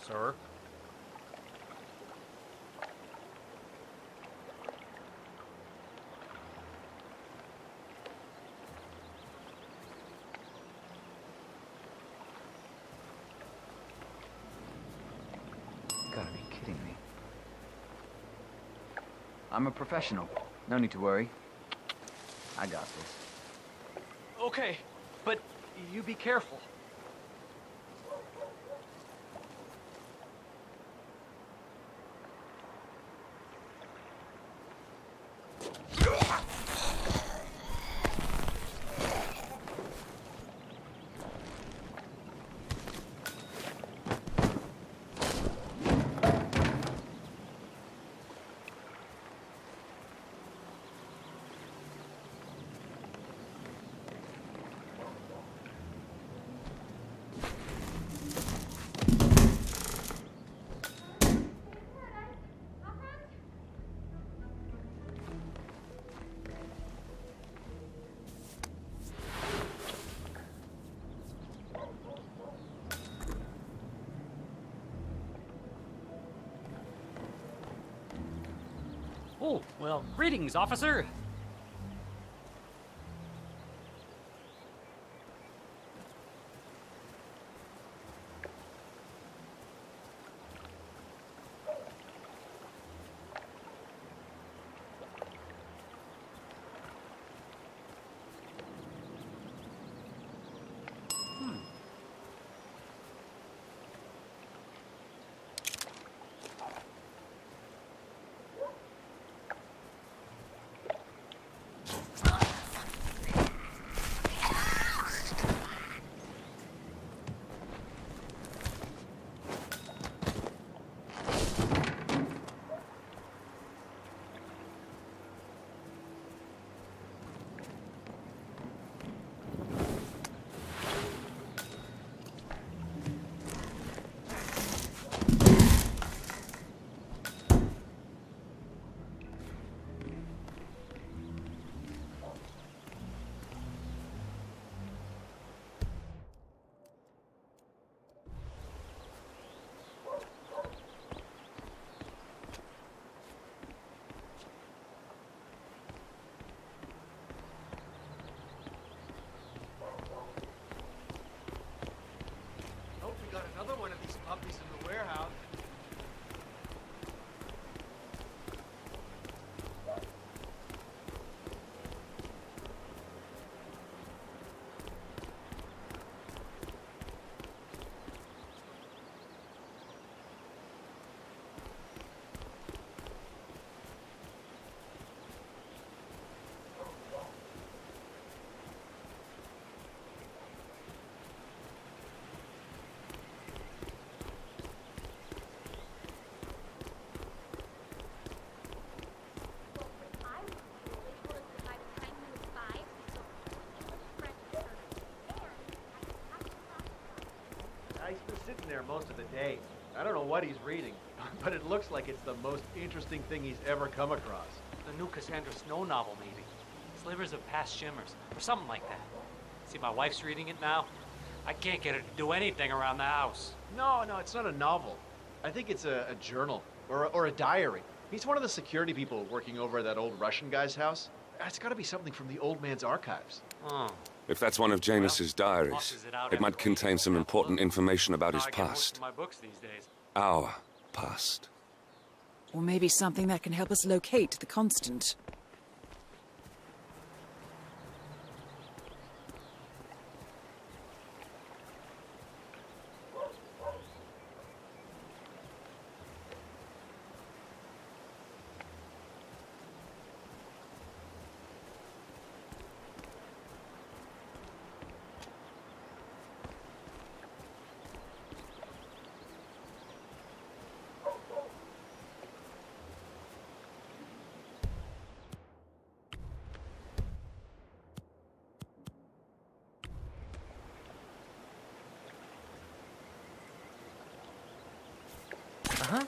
sir. Gotta be kidding me. I'm a professional. No need to worry. I got this. Okay, but you be careful. Oh, well, greetings, officer. Another one of these puppies in the warehouse. He's been sitting there most of the day. I don't know what he's reading, but it looks like it's the most interesting thing he's ever come across. The new Cassandra Snow novel, maybe. Slivers of Past Shimmers, or something like that. See, my wife's reading it now. I can't get her to do anything around the house. No, it's not a novel. I think it's a journal, or a diary. He's one of the security people working over at that old Russian guy's house. It's gotta be something from the old man's archives. Oh. If that's one of Janus's diaries, it might contain some important information about his I get most past. of my books these days. Our past. Or maybe something that can help us locate the constant. Uh-huh.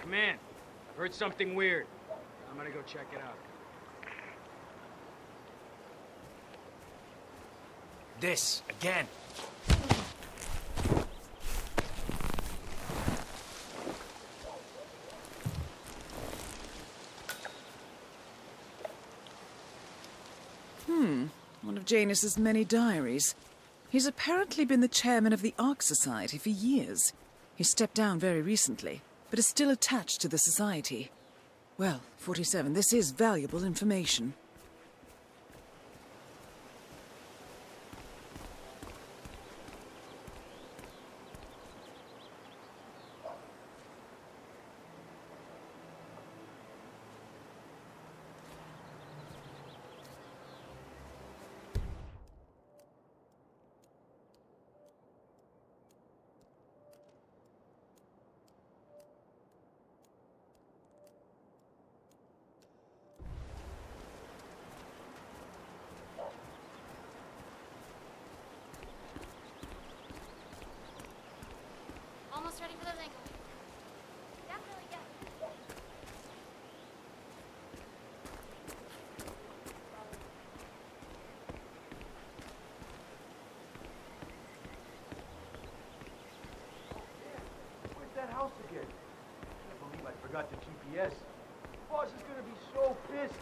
Come in. I've heard something weird. I'm gonna go check it out. this again. One of Janus's many diaries. He's apparently been the chairman of the Ark Society for years. He stepped down very recently, but is still attached to the society. Well, 47, this is valuable information. Almost ready for the thing. Definitely get. Where's that house again? I can't believe I forgot the GPS. Boss is gonna be so pissed.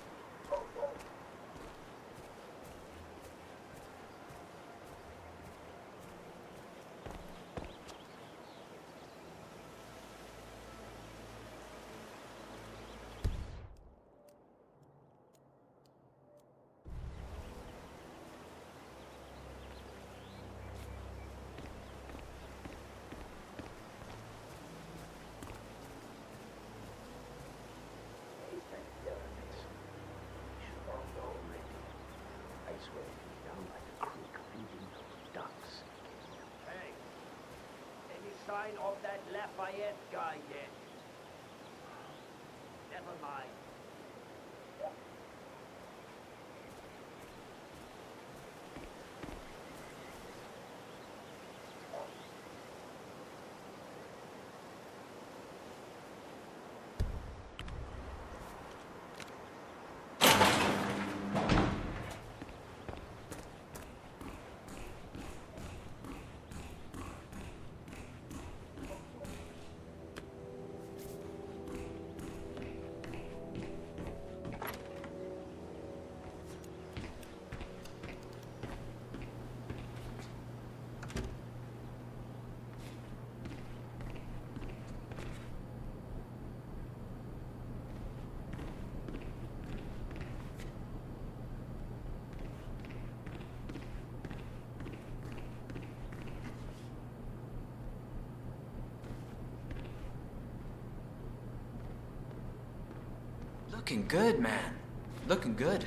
Sign of that Lafayette guy yet? Never mind. Looking good, man. Looking good.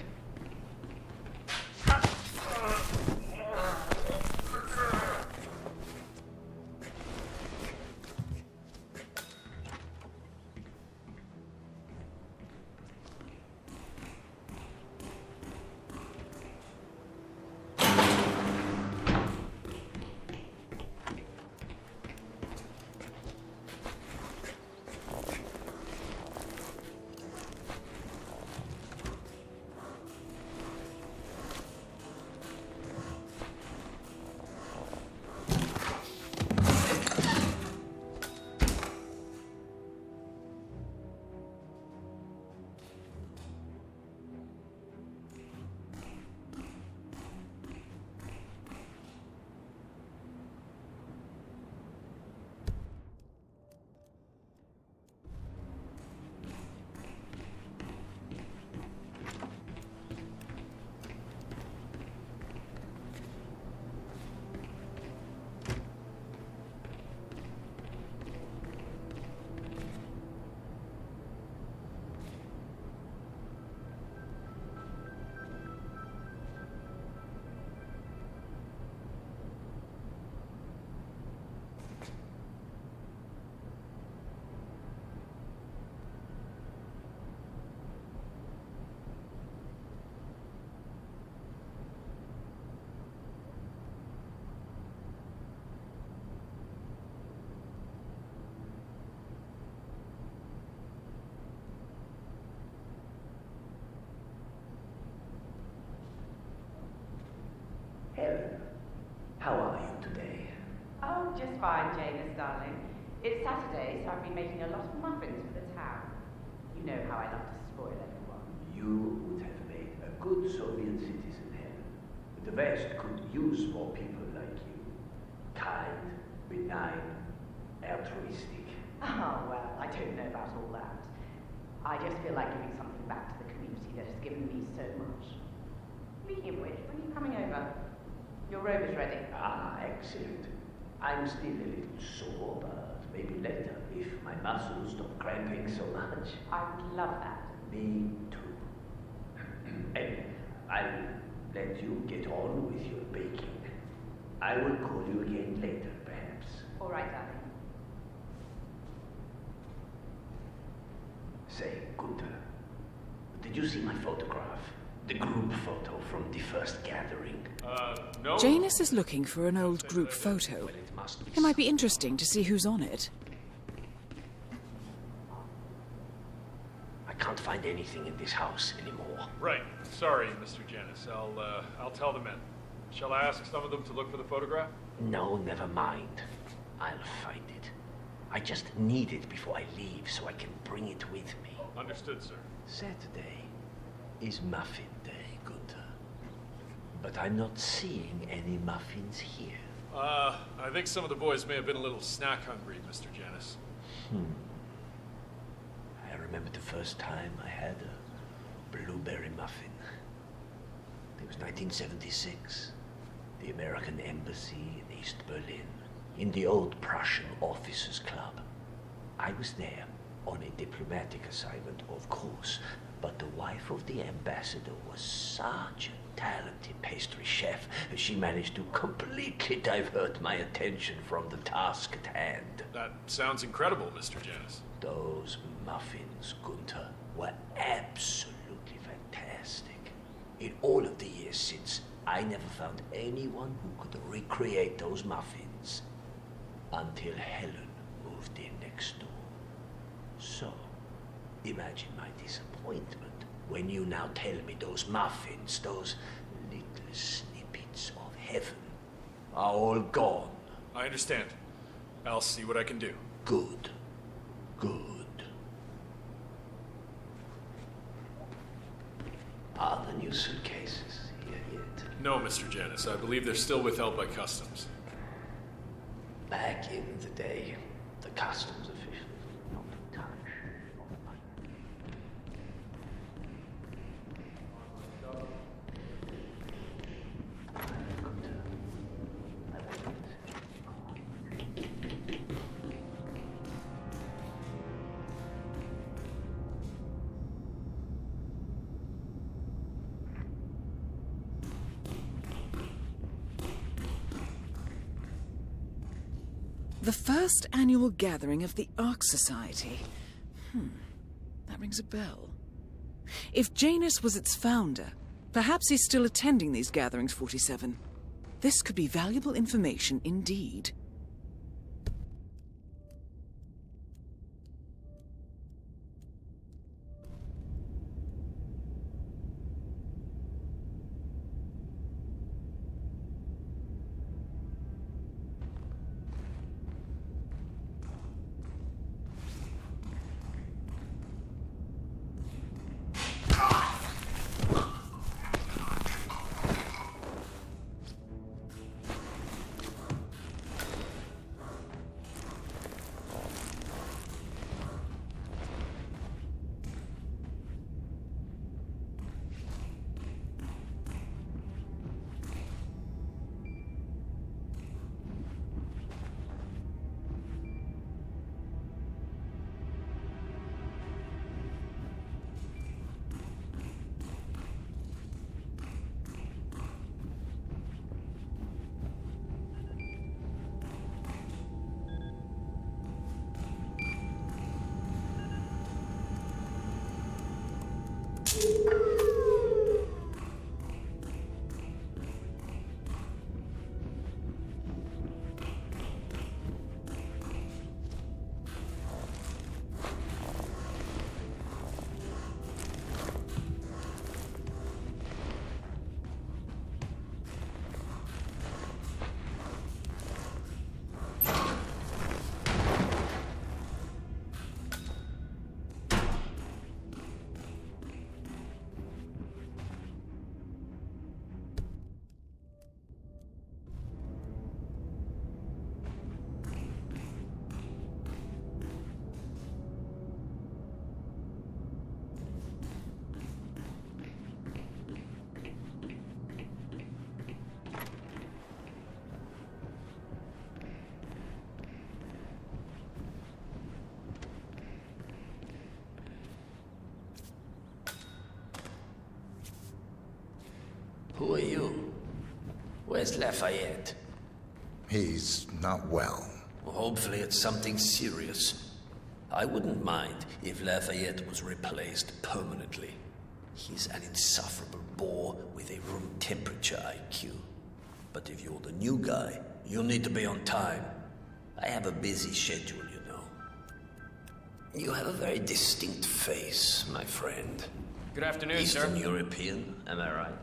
How are you today? Oh, just fine, Janus, darling. It's Saturday, so I've been making a lot of muffins for the town. You know how I love to spoil everyone. You would have made a good Soviet citizen, Helen. The West could use more people like you. Kind, benign, altruistic. Oh, well, I don't know about all that. I just feel like giving something back to the community that has given me so much. Speaking of which, when are you coming over? Your robe is ready. Ah, excellent. I'm still a little sore, but maybe later, if my muscles stop cramping so much. I would love that. Me too. Anyway, I'll let you get on with your baking. I will call you again later, perhaps. All right, darling. Say, Gunther, did you see my photograph? The group photo from the first gathering? No. Janus is looking for an old group photo. It might be interesting to see who's on it. I can't find anything in this house anymore. Right. Sorry, Mr. Janus. I'll tell the men. Shall I ask some of them to look for the photograph? No, never mind. I'll find it. I just need it before I leave so I can bring it with me. Understood, sir. Saturday is muffin day, Gunther. But I'm not seeing any muffins here. I think some of the boys may have been a little snack hungry, Mr. Janus. I remember the first time I had a blueberry muffin. It was 1976. The American Embassy in East Berlin, in the old Prussian Officers Club. I was there on a diplomatic assignment, of course, but the wife of the ambassador was such a talented pastry chef, she managed to completely divert my attention from the task at hand. That sounds incredible, Mr. Janus. Those muffins, Gunther, were absolutely fantastic. In all of the years since, I never found anyone who could recreate those muffins until Helen moved in next door. So, imagine my disappointment when you now tell me those muffins, those little snippets of heaven, are all gone. I understand. I'll see what I can do. Good. Good. Are the new suitcases here yet? No, Mr. Janus. I believe they're still withheld by customs. Back in the day, the customs officials not touch. The first annual gathering of the Ark Society. That rings a bell. If Janus was its founder, perhaps he's still attending these gatherings, 47. This could be valuable information indeed. Who are you? Where's Lafayette? He's not well. Well, hopefully it's something serious. I wouldn't mind if Lafayette was replaced permanently. He's an insufferable bore with a room temperature IQ. But if you're the new guy, you'll need to be on time. I have a busy schedule, you know. You have a very distinct face, my friend. Good afternoon, Eastern sir. European, am I right?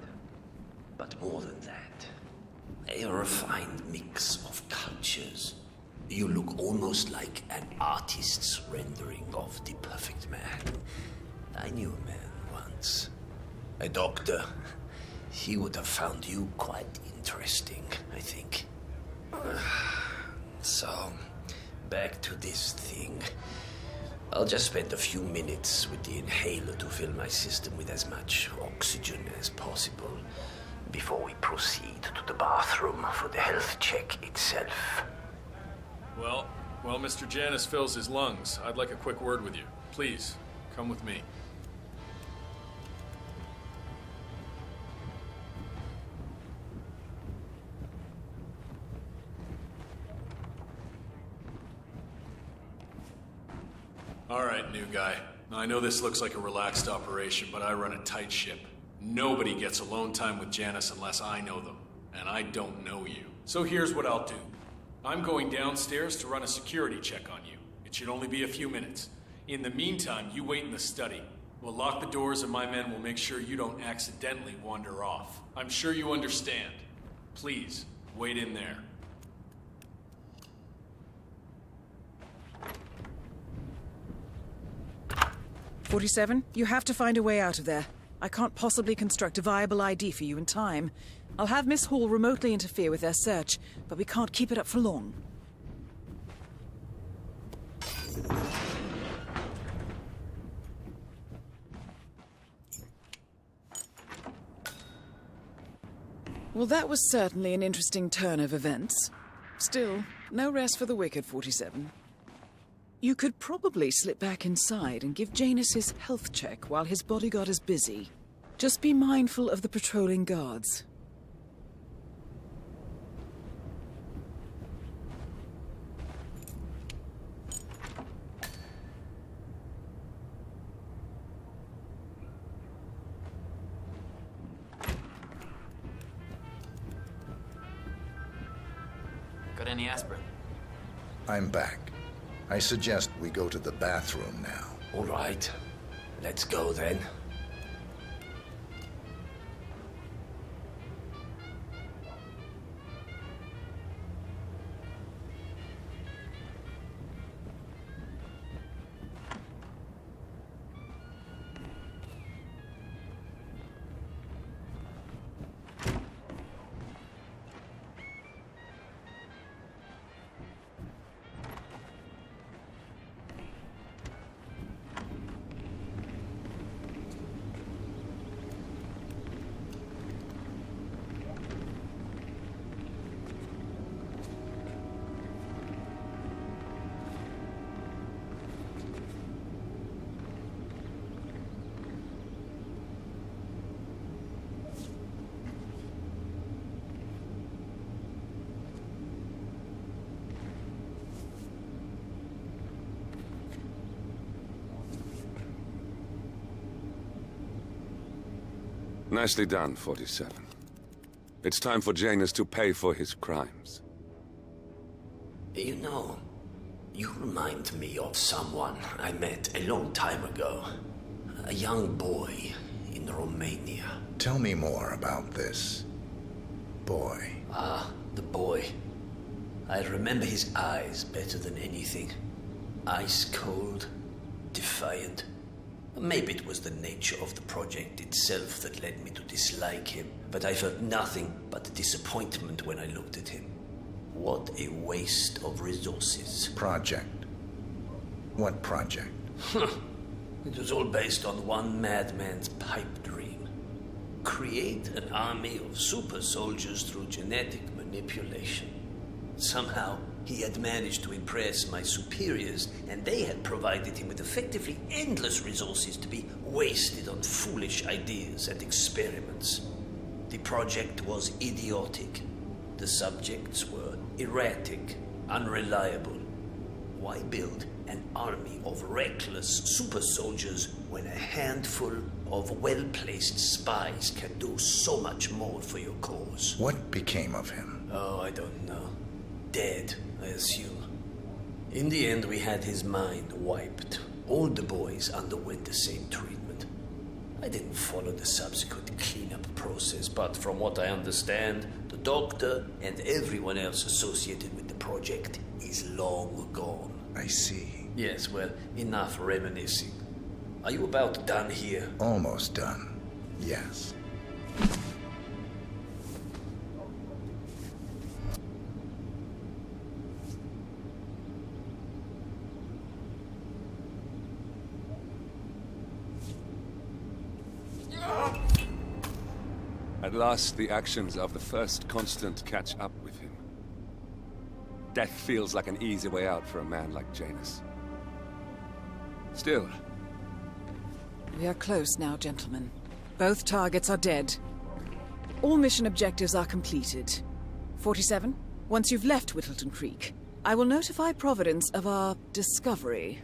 But more than that, a refined mix of cultures. You look almost like an artist's rendering of the perfect man. I knew a man once. A doctor. He would have found you quite interesting, I think. So, back to this thing. I'll just spend a few minutes with the inhaler to fill my system with as much oxygen as possible before we proceed to the bathroom for the health check itself. Well, while Mr. Janus fills his lungs, I'd like a quick word with you. Please, come with me. All right, new guy. I know this looks like a relaxed operation, but I run a tight ship. Nobody gets alone time with Janus unless I know them, and I don't know you. So here's what I'll do. I'm going downstairs to run a security check on you. It should only be a few minutes. In the meantime, you wait in the study. We'll lock the doors and my men will make sure you don't accidentally wander off. I'm sure you understand. Please, wait in there. "47, you have to find a way out of there. I can't possibly construct a viable ID for you in time. I'll have Miss Hall remotely interfere with their search, but we can't keep it up for long." Well, that was certainly an interesting turn of events. Still, no rest for the wicked, 47. You could probably slip back inside and give Janus his health check while his bodyguard is busy. Just be mindful of the patrolling guards. Got any aspirin? I'm back. I suggest we go to the bathroom now. All right. Let's go then. Nicely done, 47. It's time for Janus to pay for his crimes. You know, you remind me of someone I met a long time ago. A young boy in Romania. Tell me more about this boy. Ah, the boy. I remember his eyes better than anything. Ice cold, defiant. Maybe it was the nature of the project itself that led me to dislike him, but I felt nothing but disappointment when I looked at him. What a waste of resources. Project? What project? It was all based on one madman's pipe dream. Create an army of super soldiers through genetic manipulation. Somehow, he had managed to impress my superiors, and they had provided him with effectively endless resources to be wasted on foolish ideas and experiments. The project was idiotic. The subjects were erratic, unreliable. Why build an army of reckless super soldiers when a handful of well-placed spies can do so much more for your cause? What became of him? Oh, I don't know. Dead, I assume. In the end, we had his mind wiped. All the boys underwent the same treatment. I didn't follow the subsequent cleanup process, but from what I understand, the doctor and everyone else associated with the project is long gone. I see. Yes, well, enough reminiscing. Are you about done here? Almost done. Yes. At last, the actions of the first constant catch up with him. Death feels like an easy way out for a man like Janus. Still. We are close now, gentlemen. Both targets are dead. All mission objectives are completed. 47, once you've left Whittleton Creek, I will notify Providence of our discovery.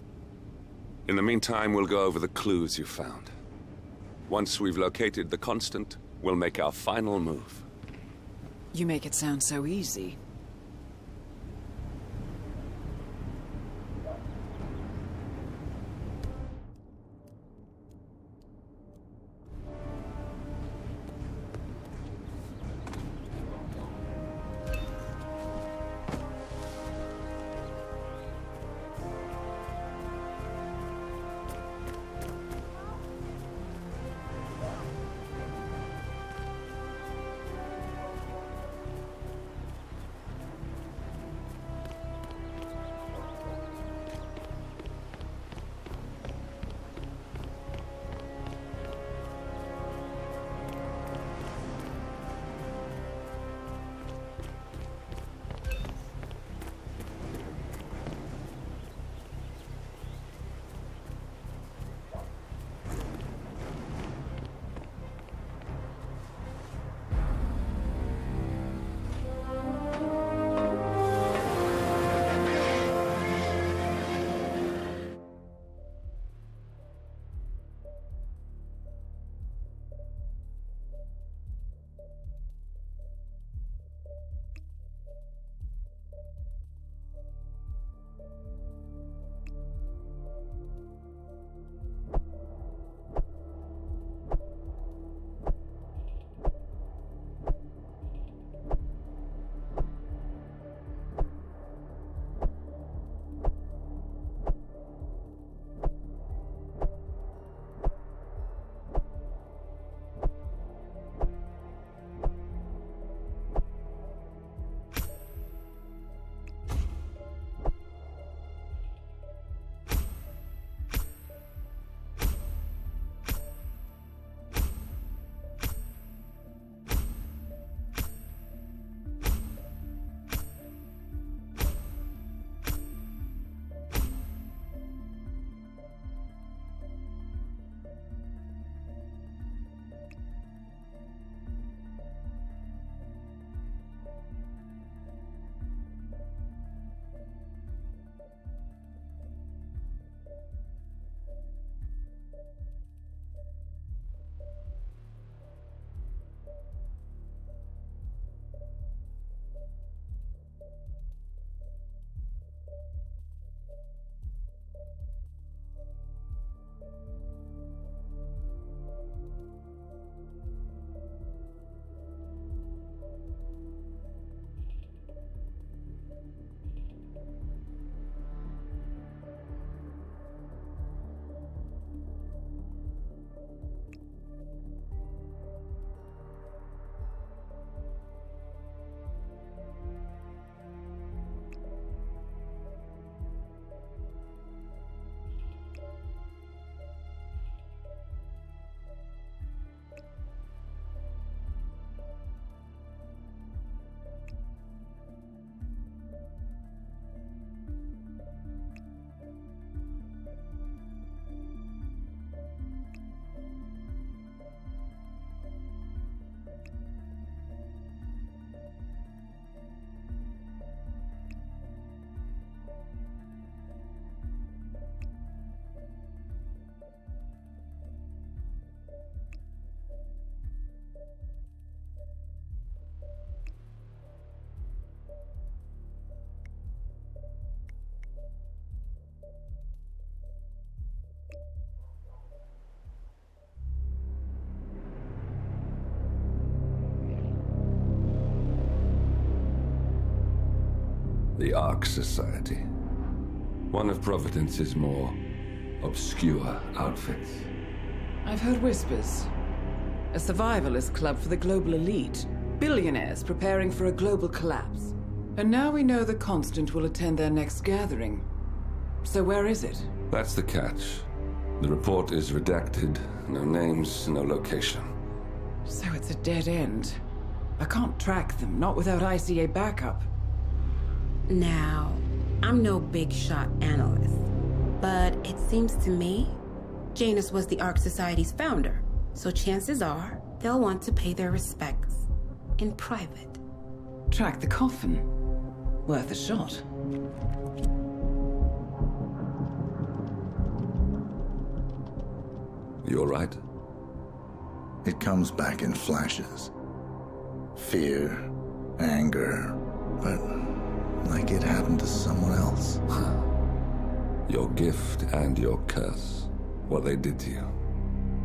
In the meantime, we'll go over the clues you found. Once we've located the constant, we'll make our final move. You make it sound so easy. Ark Society. One of Providence's more obscure outfits. I've heard whispers. A survivalist club for the global elite. Billionaires preparing for a global collapse. And now we know the Constant will attend their next gathering. So where is it? That's the catch. The report is redacted. No names, no location. So it's a dead end. I can't track them, not without ICA backup. Now, I'm no big shot analyst, but it seems to me Janus was the Ark Society's founder, so chances are they'll want to pay their respects in private. Track the coffin. Worth a shot. You all right? It comes back in flashes. Fear, anger, but like it happened to someone else. Your gift and your curse. What they did to you.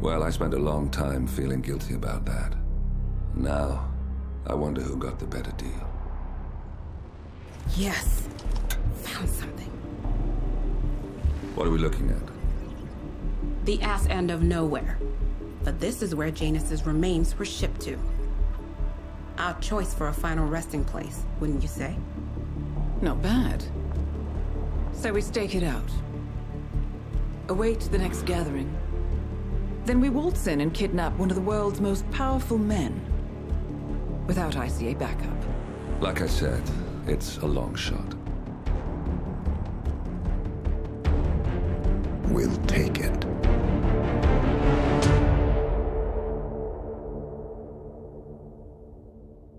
Well, I spent a long time feeling guilty about that. Now, I wonder who got the better deal. Yes. Found something. What are we looking at? The ass end of nowhere. But this is where Janus's remains were shipped to. Our choice for a final resting place, wouldn't you say? Not bad. So we stake it out. Await the next gathering. Then we waltz in and kidnap one of the world's most powerful men. Without ICA backup. Like I said, it's a long shot. We'll take it.